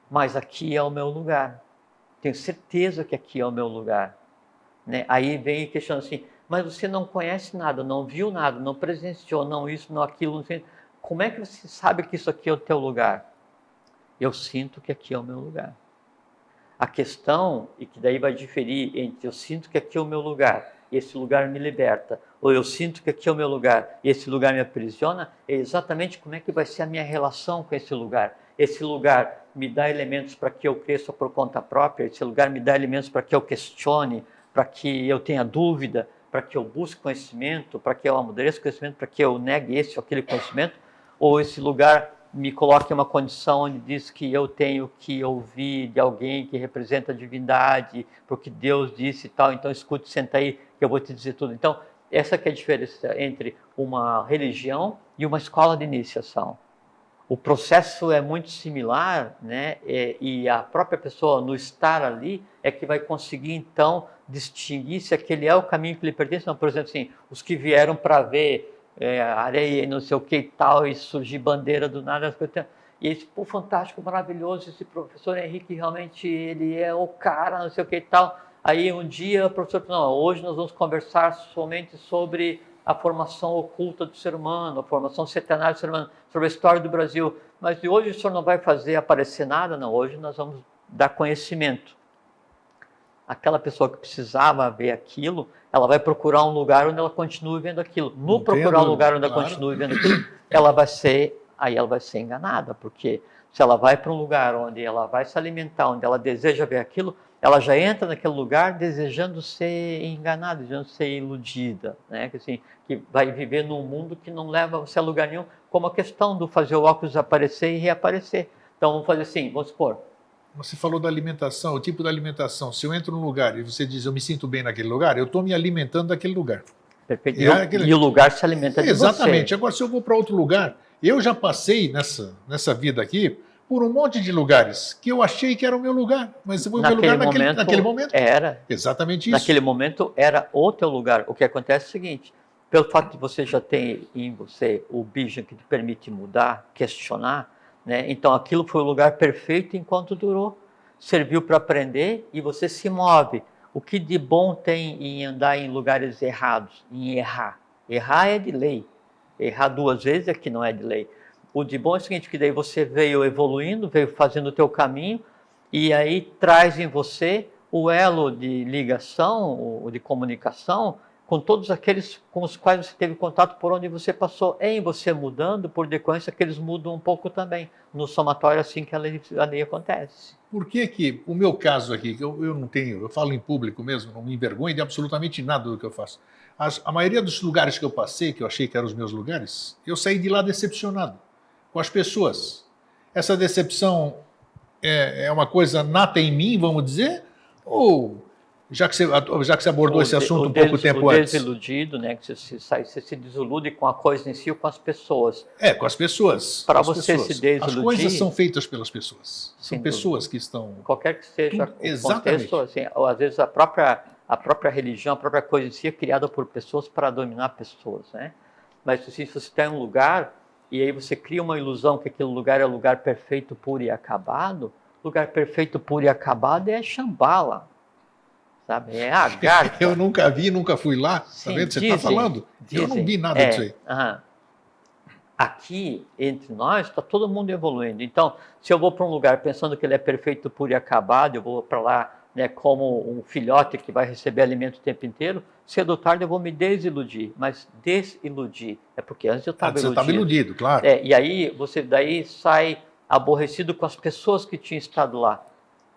mas aqui é o meu lugar. Tenho certeza que aqui é o meu lugar. Né? Aí vem questionando assim, mas você não conhece nada, não viu nada, não presenciou, não isso, não aquilo, não sei. Como é que você sabe que isso aqui é o teu lugar? Eu sinto que aqui é o meu lugar. A questão, e que daí vai diferir entre eu sinto que aqui é o meu lugar, e esse lugar me liberta, ou eu sinto que aqui é o meu lugar, e esse lugar me aprisiona, é exatamente como é que vai ser a minha relação com esse lugar. Esse lugar me dá elementos para que eu cresça por conta própria, esse lugar me dá elementos para que eu questione, para que eu tenha dúvida, para que eu busque conhecimento, para que eu amadureça conhecimento, para que eu negue esse ou aquele conhecimento, ou esse lugar me coloque em uma condição onde diz que eu tenho que ouvir de alguém que representa a divindade, porque Deus disse e tal, então escute, senta aí, que eu vou te dizer tudo. Então, essa que é a diferença entre uma religião e uma escola de iniciação. O processo é muito similar, né? E a própria pessoa, no estar ali, é que vai conseguir, então, distinguir se aquele é o caminho que lhe pertence. Não, por exemplo, assim, os que vieram para ver areia e não sei o que e tal, e surgir bandeira do nada, e esse, pô, fantástico, maravilhoso, esse professor Henrique, realmente, ele é o cara, não sei o que e tal. Aí um dia o professor falou, não, hoje nós vamos conversar somente sobre a formação oculta do ser humano, a formação centenária do ser humano, sobre a história do Brasil. Mas de hoje o senhor não vai fazer aparecer nada? Não, hoje nós vamos dar conhecimento. Aquela pessoa que precisava ver aquilo, ela vai procurar um lugar onde ela continue vendo aquilo. No procurar um lugar onde ela continue vendo aquilo, ela vai ser enganada, porque se ela vai para um lugar onde ela vai se alimentar, onde ela deseja ver aquilo, ela já entra naquele lugar desejando ser enganada, desejando ser iludida, né? Que vai viver num mundo que não leva você a lugar nenhum, como a questão do fazer o óculos aparecer e reaparecer. Então vamos fazer assim, vamos supor. Você falou da alimentação, o tipo da alimentação. Se eu entro num lugar e você diz, eu me sinto bem naquele lugar, eu estou me alimentando daquele lugar. Perfeito. E o lugar se alimenta de você. Exatamente. Agora, se eu vou para outro lugar, eu já passei nessa vida aqui por um monte de lugares que eu achei que era o meu lugar, mas foi o meu lugar naquele momento. Era. Exatamente isso. Naquele momento era o teu lugar. O que acontece é o seguinte, pelo fato de você já ter em você o bicho que te permite mudar, questionar, né? Então aquilo foi o lugar perfeito enquanto durou. Serviu para aprender e você se move. O que de bom tem em andar em lugares errados, em errar? Errar é de lei. Errar 2 vezes é que não é de lei. O de bom é o seguinte, que daí você veio evoluindo, veio fazendo o teu caminho, e aí traz em você o elo de ligação, ou de comunicação, com todos aqueles com os quais você teve contato por onde você passou. Em você mudando, por decorrência que eles mudam um pouco também. No somatório, assim que a lei acontece. Por que que o meu caso aqui, que eu não tenho, eu falo em público mesmo, não me envergonho de absolutamente nada do que eu faço. A maioria dos lugares que eu passei, que eu achei que eram os meus lugares, eu saí de lá decepcionado com as pessoas. Essa decepção é uma coisa nata em mim, vamos dizer? Ou já que você abordou esse assunto um pouco tempo antes? O desiludido, né? Que você se desilude com a coisa em si ou com as pessoas. Com as pessoas. Para você se desiludir... As coisas são feitas pelas pessoas. São pessoas dúvida. Que estão... Qualquer que seja o contexto, assim, ou às vezes a própria religião, a própria coisa em si é criada por pessoas para dominar pessoas, né? Mas se você está em um lugar e aí você cria uma ilusão que aquele lugar é o lugar perfeito, puro e acabado, lugar perfeito, puro e acabado é Shambhala. Sabe? É a Agartha. Eu nunca vi, nunca fui lá. Sim, tá vendo? Você está falando? Eu não vi nada disso aí. Aqui, entre nós, está todo mundo evoluindo. Então, se eu vou para um lugar pensando que ele é perfeito, puro e acabado, eu vou para lá, né, como um filhote que vai receber alimento o tempo inteiro, cedo ou tarde eu vou me desiludir. Mas desiludir é porque antes eu estava iludido. Você estava iludido, claro. E aí você daí sai aborrecido com as pessoas que tinham estado lá.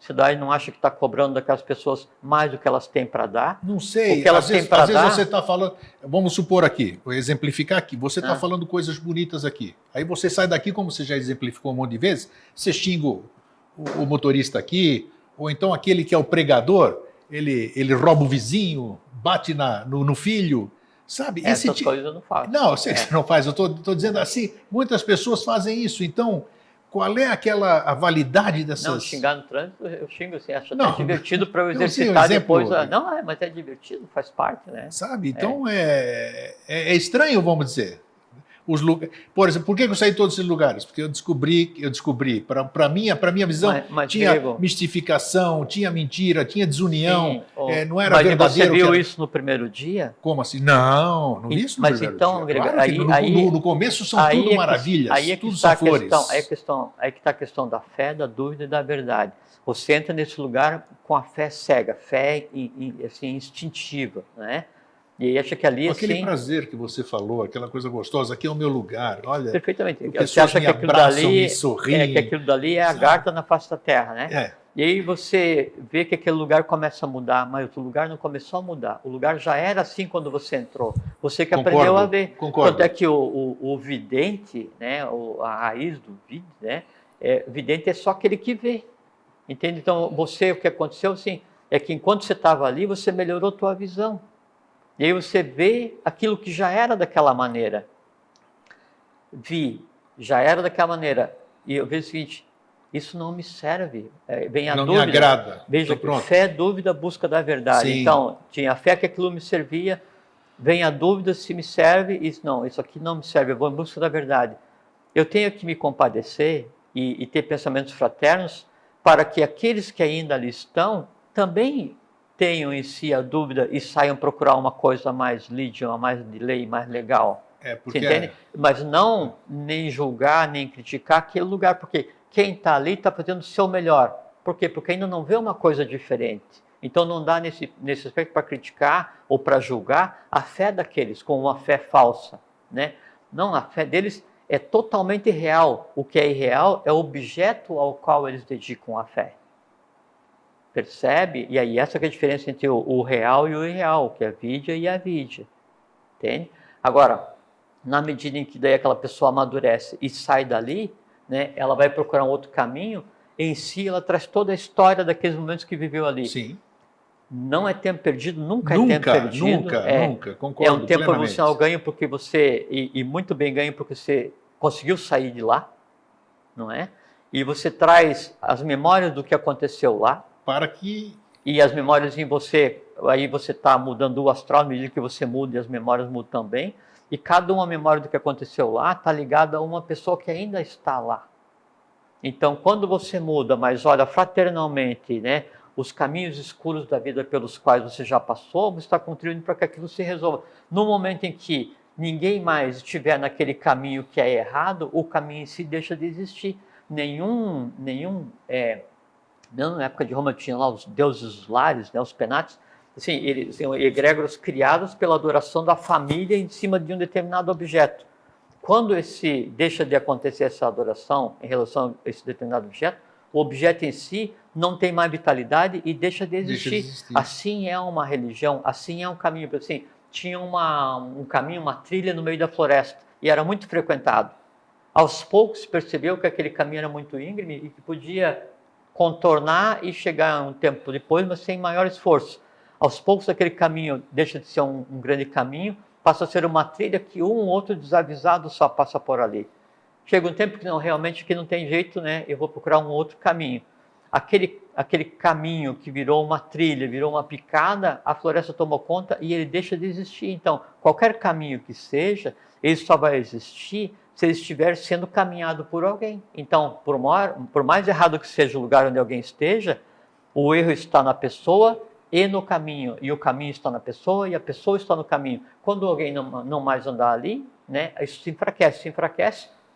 Você daí não acha que está cobrando daquelas pessoas mais do que elas têm para dar? Não sei. Às vezes você está falando... Vamos supor aqui, vou exemplificar aqui. Você está falando coisas bonitas aqui. Aí você sai daqui, como você já exemplificou um monte de vezes, você xinga o motorista aqui, ou então aquele que é o pregador, ele rouba o vizinho, bate no filho, sabe? Essas coisas eu não faço. Não, eu sei que você não faz. Eu estou dizendo assim, muitas pessoas fazem isso. Então... Qual é a validade dessas... Não, xingar no trânsito, eu xingo assim, acho até divertido para eu exercitar depois. Não, mas é divertido, faz parte, né? Sabe? Então é estranho, vamos dizer. Por exemplo, por que eu saí de todos esses lugares? Porque eu descobri, para minha visão, tinha mistificação, tinha mentira, tinha desunião, não era verdadeiro. Mas você viu isso no primeiro dia? Como assim? Não vi isso no primeiro dia. Claro no começo são tudo maravilhas, tudo são flores. Aí que está a questão da fé, da dúvida e da verdade. Você entra nesse lugar com a fé cega, fé assim, instintiva, né? E aí acha que ali, aquele prazer que você falou, aquela coisa gostosa, aqui é o meu lugar, olha. Perfeitamente. Você acha que aquilo dali, me sorriem. Que aquilo dali é a Agartha na face da terra, né? E aí você vê que aquele lugar começa a mudar, mas o lugar não começou a mudar. O lugar já era assim quando você entrou. Você que aprendeu a ver. Concordo. Tanto é que o vidente, né, a raiz do vide, né, vidente é só aquele que vê. Entende? Então, o que aconteceu assim, é que enquanto você estava ali, você melhorou a tua visão. E aí você vê aquilo que já era daquela maneira. Já era daquela maneira. E eu vejo o seguinte, isso não me serve. Vem a não dúvida. Me agrada. Veja, fé, dúvida, busca da verdade. Sim. Então, tinha a fé que aquilo me servia, vem a dúvida se me serve, isso aqui não me serve, eu vou em busca da verdade. Eu tenho que me compadecer e ter pensamentos fraternos para que aqueles que ainda ali estão também tenham em si a dúvida e saiam procurar uma coisa mais lídia, mais de lei, mais legal. Porque você entende? Mas não nem julgar, nem criticar aquele lugar, porque quem está ali está fazendo o seu melhor. Por quê? Porque ainda não vê uma coisa diferente. Então não dá nesse aspecto para criticar ou para julgar a fé daqueles com uma fé falsa, né? Não, a fé deles é totalmente real. O que é irreal é o objeto ao qual eles dedicam a fé. Percebe? E aí essa que é a diferença entre o real e o irreal, que é a vidya e a avidya. Entende? Agora, na medida em que daí aquela pessoa amadurece e sai dali, né, ela vai procurar um outro caminho, em si ela traz toda a história daqueles momentos que viveu ali. Sim. Não é tempo perdido, nunca é tempo perdido. Nunca, concordo. É um tempo evolucional ganho porque você, e muito bem ganho porque você conseguiu sair de lá, não é? E você traz as memórias do que aconteceu lá. E as memórias em você, aí você está mudando o astral, na medida que você muda e as memórias mudam também. E cada uma memória do que aconteceu lá está ligada a uma pessoa que ainda está lá. Então, quando você muda, mas olha fraternalmente, né, os caminhos escuros da vida pelos quais você já passou, você está contribuindo para que aquilo se resolva. No momento em que ninguém mais estiver naquele caminho que é errado, o caminho em si deixa de existir. Mesmo na época de Roma tinha lá os deuses lares, né, os penates, Assim, eles são egrégoras criados pela adoração da família em cima de um determinado objeto. Quando deixa de acontecer essa adoração em relação a esse determinado objeto, o objeto em si não tem mais vitalidade e deixa de existir. Assim é uma religião, assim é um caminho. Assim, tinha um caminho, uma trilha no meio da floresta e era muito frequentado. Aos poucos percebeu que aquele caminho era muito íngreme e que podia contornar e chegar um tempo depois, mas sem maior esforço. Aos poucos aquele caminho deixa de ser um grande caminho, passa a ser uma trilha que um ou outro desavisado só passa por ali. Chega um tempo que não, realmente que não tem jeito, né? Eu vou procurar um outro caminho. Aquele caminho que virou uma trilha, virou uma picada, a floresta tomou conta e ele deixa de existir. Então, qualquer caminho que seja, ele só vai existir se ele estiver sendo caminhado por alguém. Então, por mais errado que seja o lugar onde alguém esteja, o erro está na pessoa e no caminho, e o caminho está na pessoa e a pessoa está no caminho. Quando alguém não mais andar ali, né, isso se enfraquece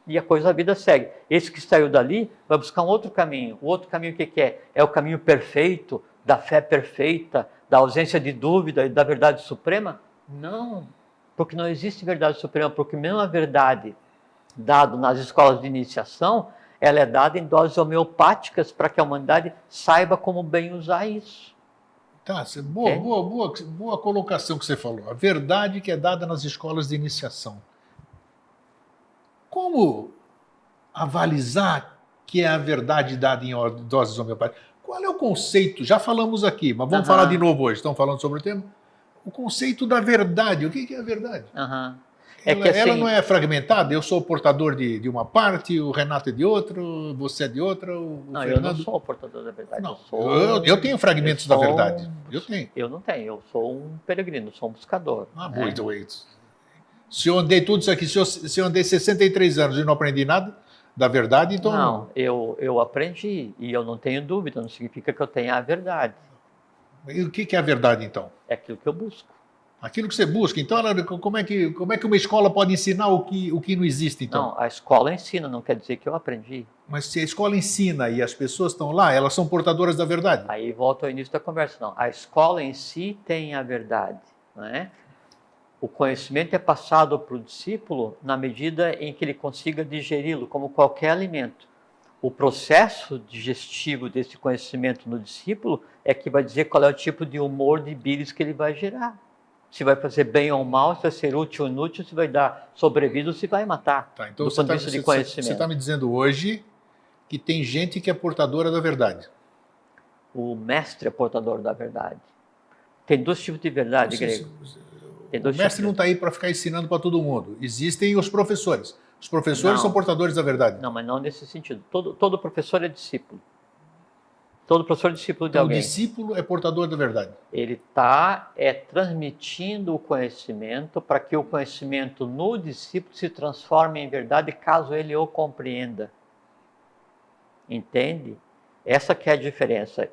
e a vida segue. Esse que saiu dali vai buscar um outro caminho. O outro caminho o que é? É o caminho perfeito, da fé perfeita, da ausência de dúvida e da verdade suprema? Não, porque não existe verdade suprema, porque mesmo a verdade dada nas escolas de iniciação, ela é dada em doses homeopáticas para que a humanidade saiba como bem usar isso. Tá, boa colocação que você falou. A verdade que é dada nas escolas de iniciação. Como avalizar que é a verdade dada em doses homeopáticas? Qual é o conceito? Já falamos aqui, mas vamos falar de novo hoje. Estão falando sobre o tema? O conceito da verdade. O que é a verdade? Ela não é fragmentada? Eu sou portador de uma parte, o Renato é de outro, você é de outra, o não, Fernando... eu não sou o portador da verdade. Não, eu tenho fragmentos da verdade. Eu tenho. Eu não tenho, eu sou um peregrino, sou um buscador. Muito. Se eu andei tudo isso aqui, se eu andei 63 anos e não aprendi nada da verdade, então... Não, eu aprendi e eu não tenho dúvida, não significa que eu tenha a verdade. E o que é a verdade, então? É aquilo que eu busco. Aquilo que você busca. Então, como é que uma escola pode ensinar o que não existe, então? Não, a escola ensina, não quer dizer que eu aprendi. Mas se a escola ensina e as pessoas estão lá, elas são portadoras da verdade. Aí volta ao início da conversa. Não, a escola em si tem a verdade, não é? O conhecimento é passado para o discípulo na medida em que ele consiga digeri-lo, como qualquer alimento. O processo digestivo desse conhecimento no discípulo é que vai dizer qual é o tipo de humor de bílis que ele vai gerar. Se vai fazer bem ou mal, se vai ser útil ou inútil, se vai dar sobrevida ou se vai matar. Tá, então você está me dizendo hoje que tem gente que é portadora da verdade. O mestre é portador da verdade. Tem dois tipos de verdade, grego. O mestre não está aí para ficar ensinando para todo mundo. Existem os professores. Os professores são portadores da verdade. Não, mas não nesse sentido. Todo professor é discípulo. Todo professor é discípulo de alguém. O discípulo é portador da verdade. Ele está transmitindo o conhecimento para que o conhecimento no discípulo se transforme em verdade caso ele o compreenda. Entende? Essa que é a diferença.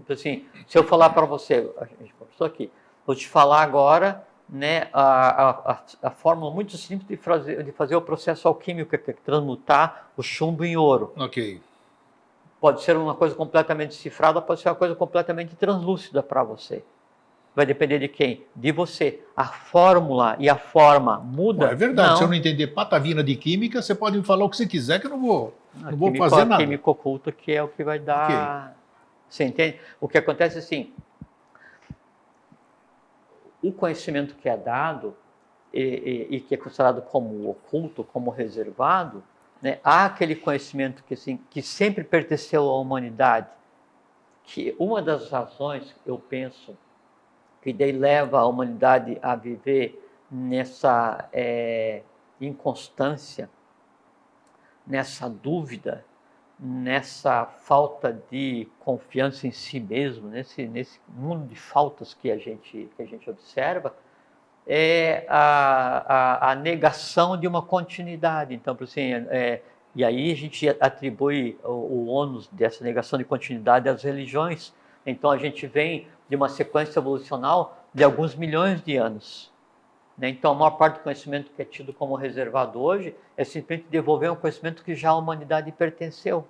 Assim, se eu falar para você, a gente conversou aqui, vou te falar agora, né, a fórmula muito simples de fazer o processo alquímico, que é transmutar o chumbo em ouro. Ok. Pode ser uma coisa completamente cifrada, pode ser uma coisa completamente translúcida para você. Vai depender de quem? De você. A fórmula e a forma muda. É verdade. Não. Se eu não entender patavina de química, você pode me falar o que você quiser que eu não vou fazer nada. A química oculta que é o que vai dar... Okay. Você entende? O que acontece é assim, o conhecimento que é dado e que é considerado como oculto, como reservado, né? Há aquele conhecimento que sempre pertenceu à humanidade, que uma das razões, eu penso, que daí leva a humanidade a viver nessa inconstância, nessa dúvida, nessa falta de confiança em si mesmo, nesse mundo de faltas que a gente observa, é a negação de uma continuidade. Então, assim, e aí a gente atribui o ônus dessa negação de continuidade às religiões. Então, a gente vem de uma sequência evolucional de alguns milhões de anos. Né? Então, a maior parte do conhecimento que é tido como reservado hoje é simplesmente devolver um conhecimento que já a humanidade pertenceu.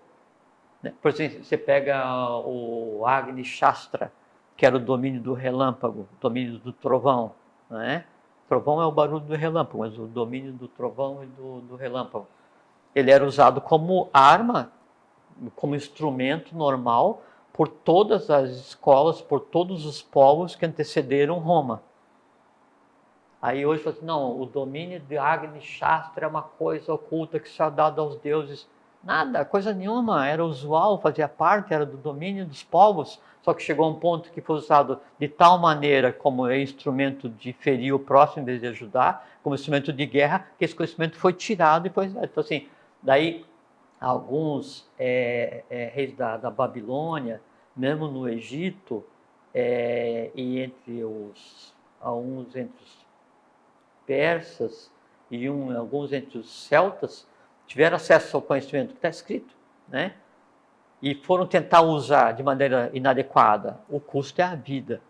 Né? Por exemplo, você pega o Agni Shastra, que era o domínio do relâmpago, o domínio do trovão, né? Trovão é o barulho do relâmpago, mas o domínio do trovão e do relâmpago. Ele era usado como arma, como instrumento normal por todas as escolas, por todos os povos que antecederam Roma. Aí hoje fala assim, não, o domínio de Agni Shastra é uma coisa oculta que só é dada aos deuses. Nada, coisa nenhuma, era usual, fazia parte, era do domínio dos povos, só que chegou a um ponto que foi usado de tal maneira como é instrumento de ferir o próximo em vez de ajudar, como instrumento de guerra, que esse conhecimento foi tirado e foi... Então assim, daí alguns reis da Babilônia, mesmo no Egito, e entre alguns entre os persas e alguns entre os celtas, tiveram acesso ao conhecimento que está escrito, né? E foram tentar usar de maneira inadequada. O custo é a vida,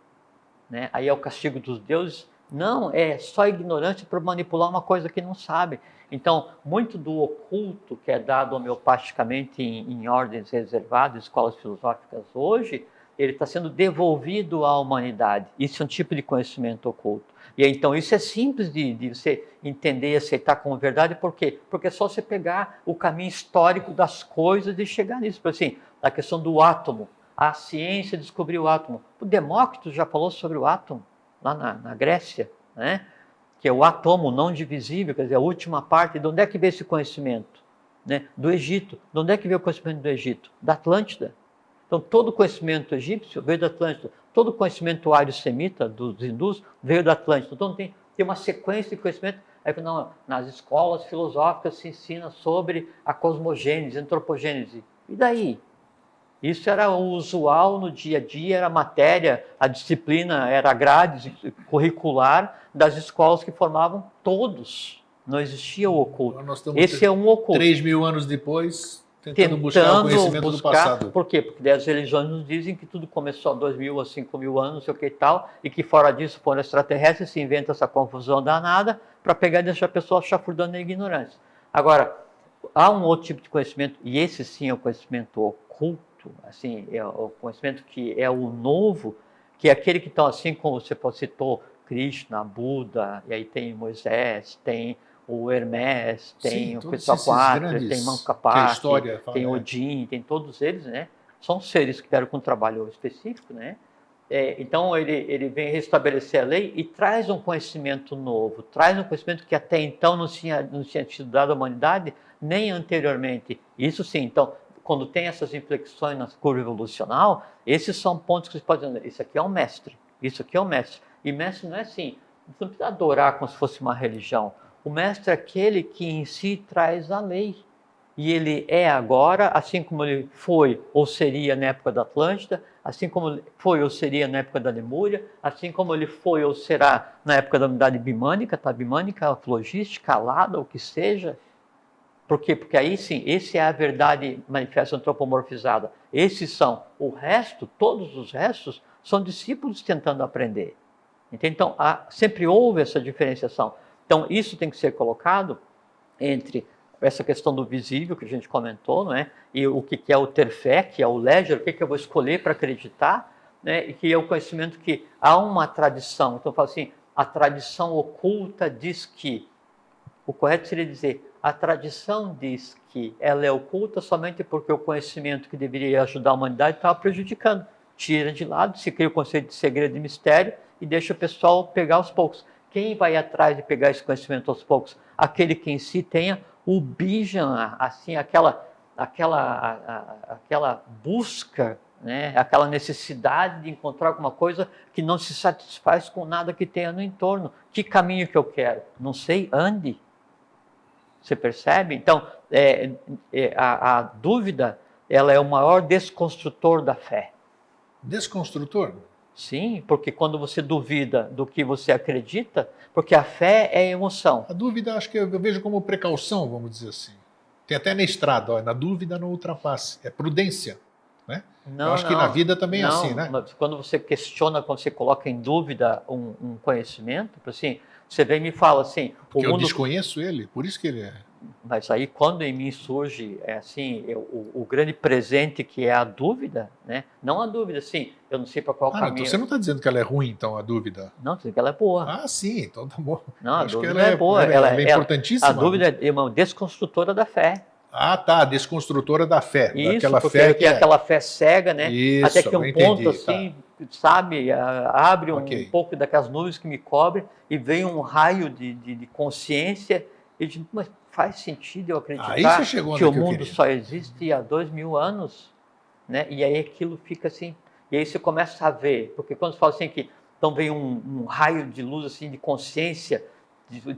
né? Aí é o castigo dos deuses. Não, é só ignorância para manipular uma coisa que não sabe. Então, muito do oculto que é dado homeopaticamente em ordens reservadas, escolas filosóficas hoje, ele está sendo devolvido à humanidade. Isso é um tipo de conhecimento oculto. E então isso é simples de você entender e aceitar como verdade, por quê? Porque é só você pegar o caminho histórico das coisas e chegar nisso. Por assim, a questão do átomo, a ciência descobriu o átomo. O Demócrito já falou sobre o átomo, lá na Grécia, né? Que é o átomo não divisível, quer dizer, a última parte. De onde é que veio esse conhecimento? Né? Do Egito. De onde é que veio o conhecimento do Egito? Da Atlântida. Então, todo o conhecimento egípcio veio da Atlântida. Todo o conhecimento ário-semita dos hindus veio da Atlântida. Então, tem uma sequência de conhecimento. Aí, não, nas escolas filosóficas se ensina sobre a cosmogênese, a antropogênese. E daí? Isso era o usual no dia a dia, era a matéria, a disciplina, era a grade curricular das escolas que formavam todos. Não existia o oculto. Esse é um oculto. 3.000 anos depois, tentando buscar o conhecimento do passado. Por quê? Porque as religiões nos dizem que tudo começou há 2.000 a 5.000 anos, não sei o que e tal, e que fora disso, por extraterrestres, se inventa essa confusão danada para pegar e deixar a pessoa chafurdando na ignorância. Agora, há um outro tipo de conhecimento, e esse sim é o conhecimento oculto, assim, é o conhecimento que é o novo, que é aquele que está, assim como você citou, Krishna, Buda, e aí tem Moisés, tem o Hermes, tem o Quetzalcoatl, tem Mancapac, tem Odin, tem todos eles, né? São seres que vieram com um trabalho específico, né? Então ele vem restabelecer a lei e traz um conhecimento novo, traz um conhecimento que até então não tinha sido dado à humanidade, nem anteriormente. Isso sim, então, quando tem essas inflexões na curva evolucional, esses são pontos que você pode dizer, isso aqui é um mestre, isso aqui é um mestre. E mestre não é assim, você não precisa adorar como se fosse uma religião. O mestre é aquele que em si traz a lei. E ele é agora, assim como ele foi ou seria na época da Atlântida, assim como ele foi ou seria na época da Lemúria, assim como ele foi ou será na época da unidade bimânica, tá? Bimânica, flogística, alada, o que seja. Por quê? Porque aí sim, esse é a verdade manifesta antropomorfizada. Esses são. O resto, todos os restos, são discípulos tentando aprender. Então, sempre houve essa diferenciação. Então, isso tem que ser colocado entre essa questão do visível, que a gente comentou, não é? E o que é o ter fé, que é o ledger, o que eu vou escolher para acreditar, né? E que é o conhecimento que há uma tradição. Então, eu falo assim, a tradição oculta diz que, o correto seria dizer, a tradição diz que ela é oculta somente porque o conhecimento que deveria ajudar a humanidade estava prejudicando. Tira de lado, se cria o conceito de segredo e mistério e deixa o pessoal pegar aos poucos. Quem vai atrás de pegar esse conhecimento aos poucos? Aquele que em si tenha o bijan, assim, aquela busca, né? Aquela necessidade de encontrar alguma coisa que não se satisfaz com nada que tenha no entorno. Que caminho que eu quero? Não sei, ande. Você percebe? Então, a dúvida, ela é o maior desconstrutor da fé. Desconstrutor? Sim, porque quando você duvida do que você acredita, porque a fé é emoção. A dúvida, acho que eu vejo como precaução, vamos dizer assim. Tem até na estrada, ó, na dúvida não ultrapasse. É prudência, né? Não, eu acho que na vida também é assim, né? Quando você questiona, quando você coloca em dúvida um conhecimento, assim, você vem e me fala assim... Porque eu desconheço ele, por isso que ele é... Mas aí quando em mim surge o grande presente que é a dúvida, né? Não a dúvida, assim, eu não sei para qual caminho. Então você não está dizendo que ela é ruim, então, a dúvida? Não, estou dizendo que ela é boa. Ah, sim, então tá bom. Não, a Acho que dúvida ela é boa. Ela é importantíssima. A dúvida é uma desconstrutora da fé. Ah, tá, desconstrutora da fé. Isso, daquela porque fé que é aquela fé cega, né? Isso, até que um ponto entendi, assim, sabe, abre Ok. um pouco daquelas nuvens que me cobrem e vem um raio de consciência e de, mas faz sentido eu Aí acreditar você chegou que onde o eu mundo queria. só existe há 2000 anos, né? E aí aquilo fica assim, e aí você começa a ver, porque quando você fala assim que então vem um raio de luz assim de consciência,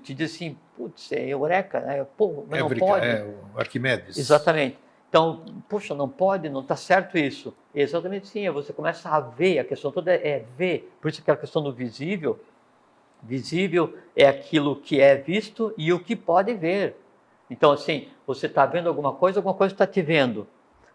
te diz assim, putz, é eureka, né? Pô, mas não pode. É, o Arquimedes. Exatamente. Então, puxa, não pode, não está certo isso. Exatamente sim, você começa a ver, a questão toda é ver. Por isso que a questão do visível, visível é aquilo que é visto e o que pode ver. Então, assim, você está vendo alguma coisa está te vendo.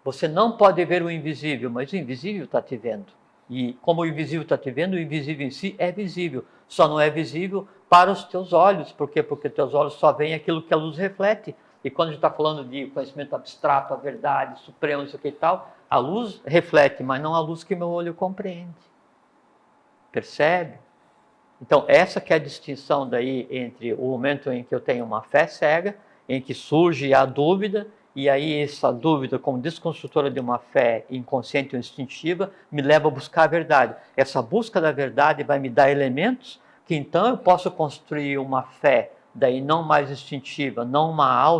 Você não pode ver o invisível, mas o invisível está te vendo. E como o invisível está te vendo, o invisível em si é visível. Só não é visível para os teus olhos. Por quê? Porque teus olhos só veem aquilo que a luz reflete. E quando a gente está falando de conhecimento abstrato, a verdade, supremo, isso aqui e tal, a luz reflete, mas não a luz que meu olho compreende. Percebe? Então, essa que é a distinção daí entre o momento em que eu tenho uma fé cega, em que surge a dúvida, e aí essa dúvida, como desconstrutora de uma fé inconsciente ou instintiva, me leva a buscar a verdade. Essa busca da verdade vai me dar elementos que então eu posso construir uma fé daí não mais instintiva, não uma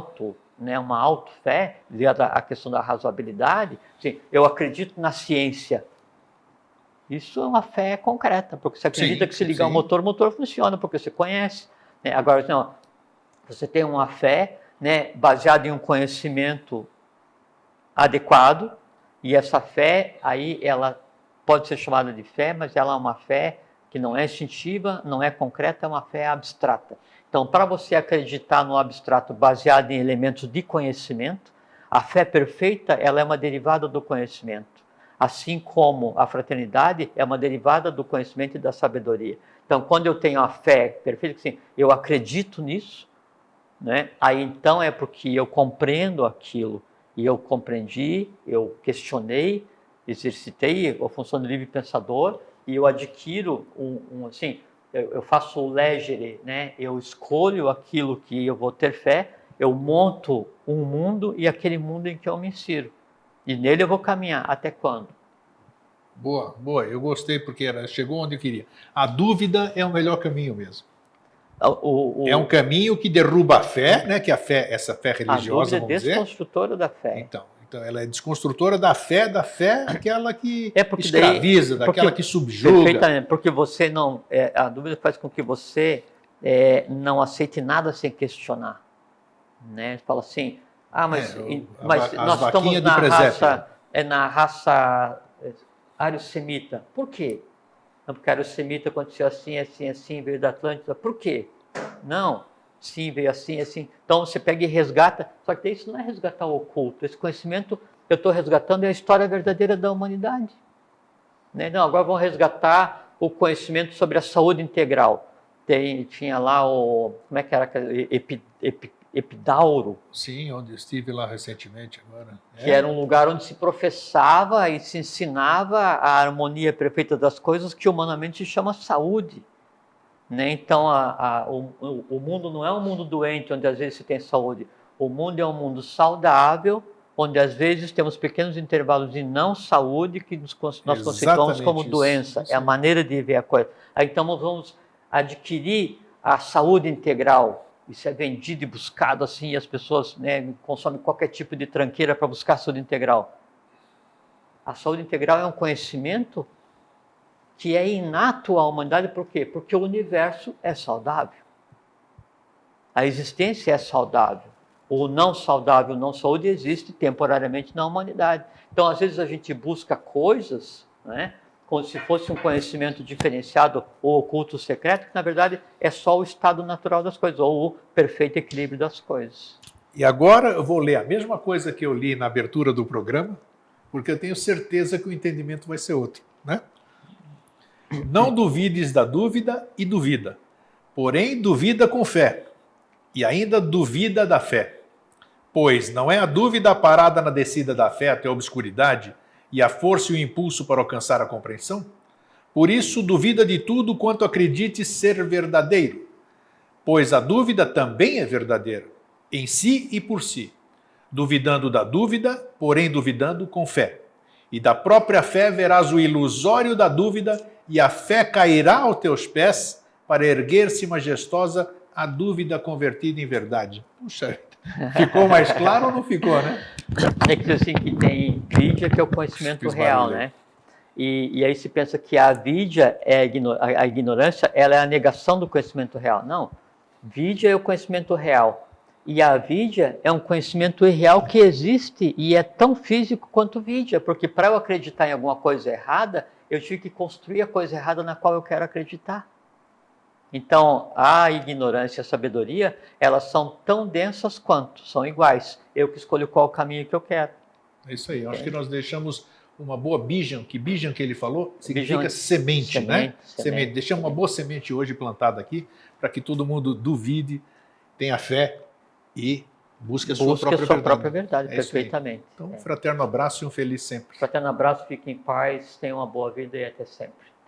uma auto-fé, ligada à questão da razoabilidade. Sim, eu acredito na ciência. Isso é uma fé concreta, porque você acredita que se ligar o motor funciona, porque você conhece. Né? Agora, não, você tem uma fé, né, baseada em um conhecimento adequado, e essa fé, aí ela pode ser chamada de fé, mas ela é uma fé que não é instintiva, não é concreta, é uma fé abstrata. Então, para você acreditar no abstrato baseado em elementos de conhecimento, a fé perfeita ela é uma derivada do conhecimento. Assim como a fraternidade é uma derivada do conhecimento e da sabedoria. Então, quando eu tenho a fé perfeita, assim, eu acredito nisso, né? Aí então é porque eu compreendo aquilo, e eu compreendi, eu questionei, exercitei a função do livre pensador, e eu adquiro eu faço o legere, né? Eu escolho aquilo que eu vou ter fé, eu monto um mundo e aquele mundo em que eu me insiro. E nele eu vou caminhar. Até quando? Boa, boa. Eu gostei porque chegou onde eu queria. A dúvida é o melhor caminho mesmo. É um caminho que derruba a fé, né? Que a fé, essa fé religiosa, vamos dizer. A dúvida é desconstrutora da fé. Então, ela é desconstrutora da fé, aquela que escraviza, daquela que subjuga. Perfeitamente, porque você não... a dúvida faz com que você não aceite nada sem questionar. Né? Você fala assim, mas nós estamos na raça ariosemita. Por quê? Não, porque a ariosemita aconteceu assim, assim, assim, veio da Atlântida. Por quê? Não, sim, veio assim, assim. Então você pega e resgata, só que isso não é resgatar o oculto. Esse conhecimento que eu estou resgatando é a história verdadeira da humanidade. Né? Não, agora vamos resgatar o conhecimento sobre a saúde integral. Tinha lá como é que era? Epidauro. Sim, onde eu estive lá recentemente agora. Que era um lugar onde se professava e se ensinava a harmonia perfeita das coisas, que humanamente se chama saúde. Né? Então, o mundo não é um mundo doente, onde às vezes se tem saúde. O mundo é um mundo saudável, onde às vezes temos pequenos intervalos de não saúde, que nós conceituamos como doença. Isso. É a maneira de ver a coisa. Aí, então, vamos adquirir a saúde integral. Isso é vendido e buscado assim, e as pessoas, né, consomem qualquer tipo de tranqueira para buscar a saúde integral. A saúde integral é um conhecimento que é inato à humanidade, por quê? Porque o universo é saudável. A existência é saudável. O não saudável, não saúde, existe temporariamente na humanidade. Então, às vezes, a gente busca coisas, né, como se fosse um conhecimento diferenciado ou oculto secreto, que na verdade é só o estado natural das coisas, ou o perfeito equilíbrio das coisas. E agora eu vou ler a mesma coisa que eu li na abertura do programa, porque eu tenho certeza que o entendimento vai ser outro, né? Não duvides da dúvida e duvida, porém duvida com fé, e ainda duvida da fé. Pois não é a dúvida a parada na descida da fé até a obscuridade e a força e o impulso para alcançar a compreensão? Por isso, duvida de tudo quanto acredite ser verdadeiro, pois a dúvida também é verdadeira, em si e por si, duvidando da dúvida, porém duvidando com fé. E da própria fé verás o ilusório da dúvida, e a fé cairá aos teus pés para erguer-se majestosa a dúvida convertida em verdade. Puxa, ficou mais claro ou não ficou, né? É que assim, que tem vidya, que é o conhecimento real, né? E aí se pensa que a vidya, a ignorância, ela é a negação do conhecimento real. Não, vidya é o conhecimento real. E a vidya é um conhecimento irreal que existe e é tão físico quanto vidya, porque para eu acreditar em alguma coisa errada, eu tive que construir a coisa errada na qual eu quero acreditar. Então, a ignorância e a sabedoria, elas são tão densas quanto, são iguais. Eu que escolho qual caminho que eu quero. É isso aí, eu acho que nós deixamos uma boa bijan, que ele falou significa semente, né? Semente. Deixamos uma boa semente hoje plantada aqui, para que todo mundo duvide, tenha fé e busque a sua própria verdade. Perfeitamente. Então, fraterno abraço e um feliz sempre. Fraterno abraço, fique em paz, tenha uma boa vida e até sempre.